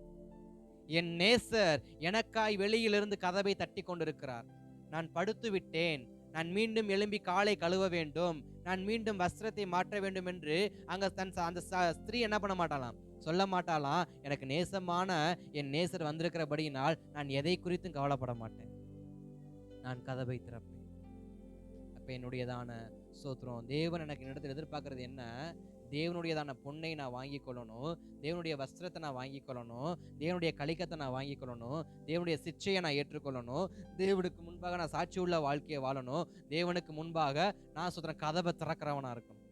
என் நேசர் எனக்காய் வெளியிலிருந்து கதவை தட்டி கொண்டிருக்கிறார். நான் படுத்து விட்டேன், நான் மீண்டும் எழும்பி காலை கழுவ வேண்டும், நான் மீண்டும் வஸ்திரத்தை மாற்ற வேண்டும் என்று அங்க அந்த ஸ்திரீ என்ன பண்ண மாட்டாளாம்? சொல்ல மாட்டாளாம். எனக்கு நேசமான என் நேசர் வந்திருக்கிறபடியினால் நான் எதை குறித்தும் கவலைப்பட மாட்டேன், நான் கதவை திறப்பேன். அப்ப என்னுடையதான சோத்திரம், தேவன் எனக்கு என்னிடத்தில் எதிர்பார்க்கறது என்ன? தேவனுடையதான பொன்னை நான் வாங்கி கொள்ளணும், தேவனுடைய வஸ்திரத்தை நான் வாங்கி கொள்ளணும், தேவனுடைய கலிக்கத்தை நான் வாங்கி கொள்ளணும், தேவனுடைய சிச்சையை நான் ஏற்றுக்கொள்ளணும், தேவனுக்கு முன்பாக நான் சாட்சி உள்ள வாழ்க்கையை வாழணும், தேவனுக்கு முன்பாக நான் சொல்றேன் கதவை திறக்கிறவனா இருக்கணும்.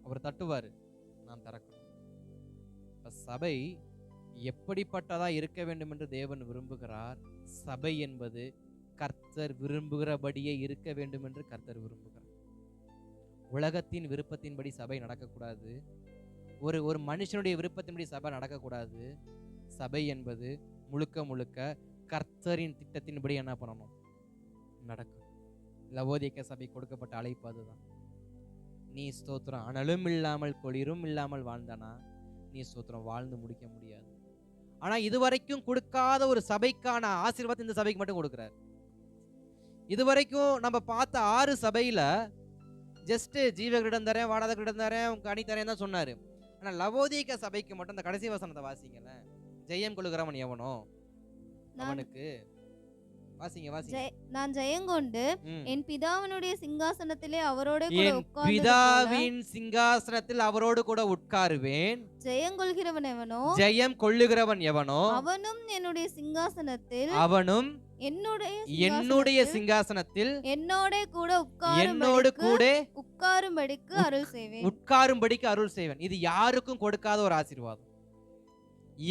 அவர் தட்டுவாரு, நான் திறக்கணும். சபை எப்படிப்பட்டதா இருக்க வேண்டும் என்று தேவன் விரும்புகிறார்? சபை என்பது கர்த்தர் விரும்புகிறபடியே இருக்க வேண்டும் என்று கர்த்தர் விரும்புகிறார். உலகத்தின் விருப்பத்தின்படி சபை நடக்கக்கூடாது. ஒரு மனுஷனுடைய விருப்பத்தின்படி சபை நடக்கக்கூடாது. சபை என்பது முழுக்க முழுக்க கர்த்தரின் திட்டத்தின்படி என்ன பண்ணணும்? நடக்கும். லவோதிக்க சபை கொடுக்கப்பட்ட அழைப்பு அதுதான். நீ ஸ்தோத்திரம் அனலும் இல்லாமல் குளிரும் இல்லாமல் வாழ்ந்தானா நீ ஸ்தோத்திரம் வாழ்ந்து முடிக்க முடியாது. ஆனா இதுவரைக்கும் கொடுக்காத ஒரு சபைக்கான ஆசீர்வாதம் இந்த சபைக்கு மட்டும் கொடுக்கிறார். இதுவரைக்கும் நம்ம பார்த்த 6 சபையில ஜஸ்ட் ஜீவகிரிடம் தரேன், வாடாதகிரிடம் தரேன், கனி தரேன் தான் சொன்னாரு. ஆனா லவோதிக்க சபைக்கு மட்டும் இந்த கடைசி வசனத்தை வாசிங்கல, ஜெயம் கொள்ளுகிறவன் எவனோ அவனுக்கு வாசிங்க. நான் ஜெயங்கொண்டு என் பிதாவினுடைய சிங்காசனத்திலே அவரோடு கூட உட்காருவேன். ஜெயம் கொள்ளுகிறவன் எவனோ அவனும் என்னுடைய சிங்காசனத்தில் என்னுடைய சிங்காசனத்தில் என்னோடு கூட உட்காரும்படிக்கு அருள் செய்வேன். இது யாருக்கும் கொடுக்காத ஒரு ஆசீர்வாதம்,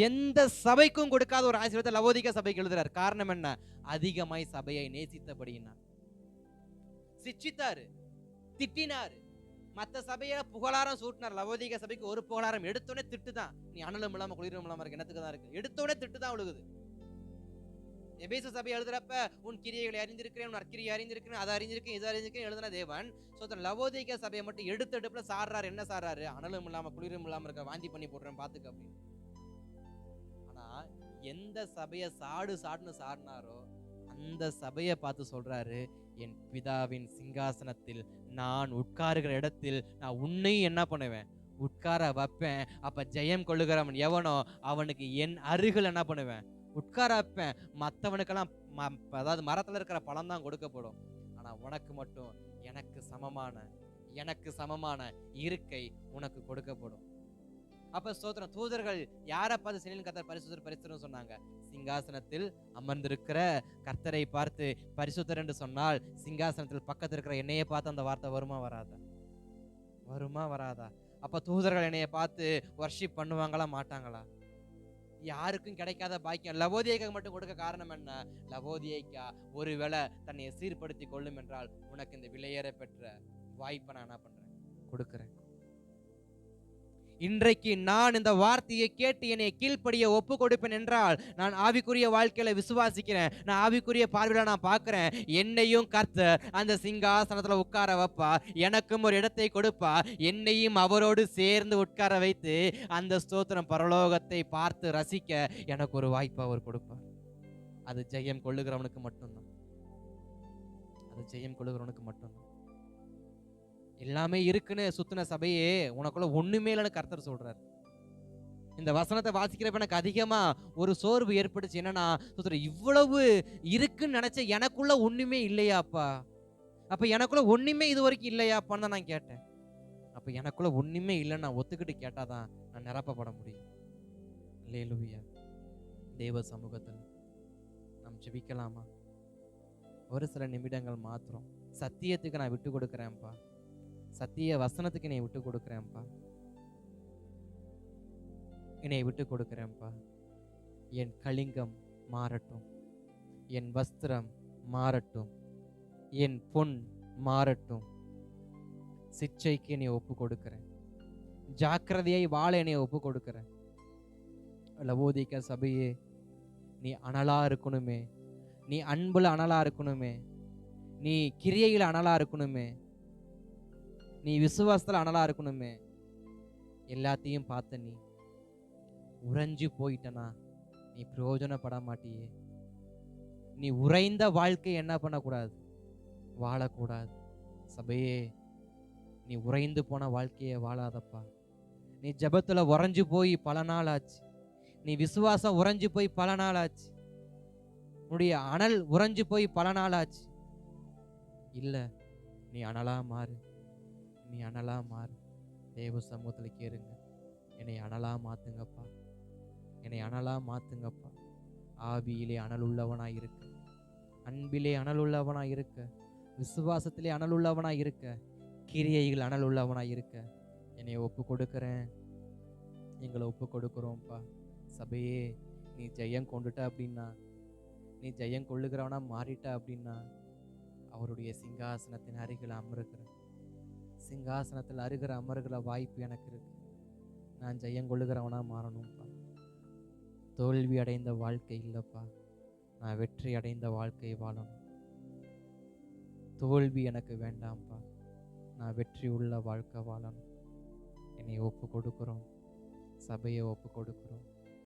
எந்த சபைக்கும் கொடுக்காத ஒரு ஆசீர்வாதத்தை லவோதிக்க சபைக்கு எழுதுறார். காரணம் என்ன? அதிகமாய் சபையை நேசித்தபடியினார். சிச்சித்தாரு, திட்டினாரு. மத்த சபையில புகழாரம் சூட்டினார். லவோதிக்க சபைக்கு ஒரு புகழாரம் எடுத்தோடனே திட்டுதான். நீ அனலும் இல்லாம குளிரும் இல்லாம இருக்கு, என்னத்துக்கு தான் இருக்கு, எடுத்தோடனே திட்டுதான் விழுகுது. எபேசு சபை எழுதுறப்ப உன் கிரியைகளை அறிந்திருக்கிறேன், உன் அக்கிரியை அறிந்திருக்கிறேன், அதை அறிஞ்சிருக்கேன், இதை அறிஞ்சிருக்கேன் எழுதுன தேவன் லவோதிக்க சபையை மட்டும் எடுப்புல சாடுறாரு. என்ன சாடுறாரு? அனலும் இல்லாம குளிரும் இல்லாம இருக்க, வாந்தி பண்ணி போடுறேன் பாத்துக்க அப்படின்னு. ஆனா எந்த சபையை சாடுன்னு சாடினாரோ அந்த சபையை பார்த்து சொல்றாரு, என் பிதாவின் சிங்காசனத்தில் நான் உட்காருகிற இடத்தில் நான் உன்னையும் என்ன பண்ணுவேன்? உட்கார வைப்பேன். அப்ப ஜெயம் கொள்ளுகிறவன் எவனோ அவனுக்கு என் அருகில் என்ன பண்ணுவேன்? உட்கார வைப்பேன். மற்றவனுக்கெல்லாம் அதாவது மரத்துல இருக்கிற பழம் தான் கொடுக்கப்படும். ஆனா உனக்கு மட்டும் எனக்கு சமமான இருக்கை உனக்கு கொடுக்கப்படும். அப்ப ஸ்தோத்திரம், தூதர்கள் யாரை பார்த்து சிலையின் கர்த்தர் பரிசுத்தர் சொன்னாங்க? சிங்காசனத்தில் அமர்ந்திருக்கிற கர்த்தரை பார்த்து பரிசுத்தர் என்று சொன்னால், சிங்காசனத்தில் பக்கத்தில் இருக்கிற என்னைய பார்த்து அந்த வார்த்தை வருமா வராதா? அப்ப தூதர்கள் என்னைய பார்த்து வர்ஷிப் பண்ணுவாங்களா மாட்டாங்களா? யாருக்கும் கிடைக்காத பாக்கியம் லவோதியைக்கு மட்டும் கொடுக்க காரணம் என்ன? லவோதியைக்கா ஒருவேளை தன்னை சீர்படுத்தி கொள்ளும் என்றால் உனக்கு இந்த விலையேற பெற்ற வாய்ப்பை நான் என்ன பண்றேன்? கொடுக்கிறேன். இன்றைக்கு நான் இந்த வார்த்தையை கேட்டு என்னை கீழ்ப்படிய ஒப்பு கொடுப்பேன் என்றால், நான் ஆவிக்குரிய வாழ்க்கையில விசுவாசிக்கிறேன், நான் ஆவிக்குரிய பார்வையில நான் பார்க்கிறேன், என்னையும் கர்த்தர் அந்த சிங்காசனத்துல உட்கார வைப்பா, எனக்கும் ஒரு இடத்தை கொடுப்பா, என்னையும் அவரோடு சேர்ந்து உட்கார வைத்து அந்த ஸ்தோத்திரம் பரலோகத்தை பார்த்து ரசிக்க எனக்கு ஒரு வாய்ப்பை அவர் கொடுப்பார். அது ஜெயம் கொள்ளுகிறவனுக்கு மட்டும்தான். அது ஜெயம் கொள்ளுகிறவனுக்கு மட்டும்தான். எல்லாமே இருக்குன்னு சுத்தின சபையே உனக்குள்ள ஒண்ணுமே இல்லைன்னு கர்த்தர் சொல்றாரு. இந்த வசனத்தை வாசிக்கிறப்ப எனக்கு அதிகமா ஒரு சோர்வு ஏற்பட்டுச்சு. என்னன்னா, இவ்வளவு இருக்குன்னு நினைச்ச எனக்குள்ள ஒண்ணுமே இல்லையாப்பா, அப்ப எனக்குள்ள ஒண்ணுமே இது வரைக்கும் இல்லையாப்பான்னு தான் நான் கேட்டேன். அப்ப எனக்குள்ள ஒண்ணுமே இல்லைன்னு நான் ஒத்துக்கிட்டு கேட்டாதான் நான் நிரப்பப்பட முடியும். அல்லேலூயா. தேவ சமூகத்தில் நாம் ஜெபிக்கலாமா? ஒரு சில நிமிடங்கள் மாத்திரம் சத்தியத்துக்கு நான் விட்டு கொடுக்கிறேன்ப்பா, சத்திய வசனத்துக்கு என்னை விட்டு கொடுக்கிறேன்ப்பா, என்னை விட்டு கொடுக்கிறேன்ப்பா. என் கலிங்கம் மாறட்டும், என் வஸ்திரம் மாறட்டும், என் பொன் மாறட்டும். சிச்சைக்கு என்னை ஒப்பு கொடுக்கிறேன், ஜாக்கிரதையை வாழ என்னை ஒப்பு கொடுக்கிறேன். லவோதிக்க சபையே, நீ அனலா இருக்கணுமே, நீ அன்புல அனலா இருக்கணுமே, நீ கிரியையில அனலா இருக்கணுமே, நீ விசுவாசத்துல அனலா இருக்கணுமே. எல்லாத்தையும் பார்த்த நீ உறைஞ்சு போயிட்டனா நீ பிரயோஜனப்பட மாட்டியே. நீ உறைந்த வாழ்க்கை என்ன பண்ணக்கூடாது? வாழக்கூடாது. சபையே, நீ உறைந்து போன வாழ்க்கையை வாழாதப்பா. நீ ஜெபத்துல உறைஞ்சு போய் பல நாள் ஆச்சு, நீ விசுவாசம் உறைஞ்சு போய் பல நாள் ஆச்சு, உன்னுடைய அனல் உறைஞ்சு போய் பல நாள் ஆச்சு. இல்ல, நீ அனலா மாறு, நீ அனலா மாறு. தேவ சமூகத்துல கேளுங்க, என்னை அனலா மாத்துங்கப்பா, என்னை அனலா மாத்துங்கப்பா. ஆவியிலே அனல் உள்ளவனாய் இருக்க, அன்பிலே அனல் உள்ளவனாய் இருக்க, விசுவாசத்திலே அனல் உள்ளவனாய் இருக்க, கிரியைகள் அனல் உள்ளவனாய் இருக்க என்னை ஒப்பு கொடுக்கிறேன். எங்களை ஒப்பு கொடுக்கிறோம்ப்பா. சபையே, நீ ஜெயம் கொண்டுட்ட அப்படின்னா, நீ ஜெயம் கொள்ளுகிறவனா மாறிட்ட அப்படின்னா, அவருடைய சிங்காசனத்தின் அருகில் அமருகிற, சிங்காசனத்தில் அருகிற வாய்ப்பு எனக்கு இருக்கு. நான் ஜெயம் கொள்ளுகிறவனா மாறணும்ப்பா. தோல்வி அடைந்த வாழ்க்கை இல்லைப்பா, நான் வெற்றி அடைந்த வாழ்க்கையை வாழணும். தோல்வி எனக்கு வேண்டாம்ப்பா, நான் வெற்றி உள்ள வாழ்க்கை வாழணும். என்னை ஒப்பு கொடுக்கிறோம், சபையை ஒப்பு கொடுக்கிறோம்.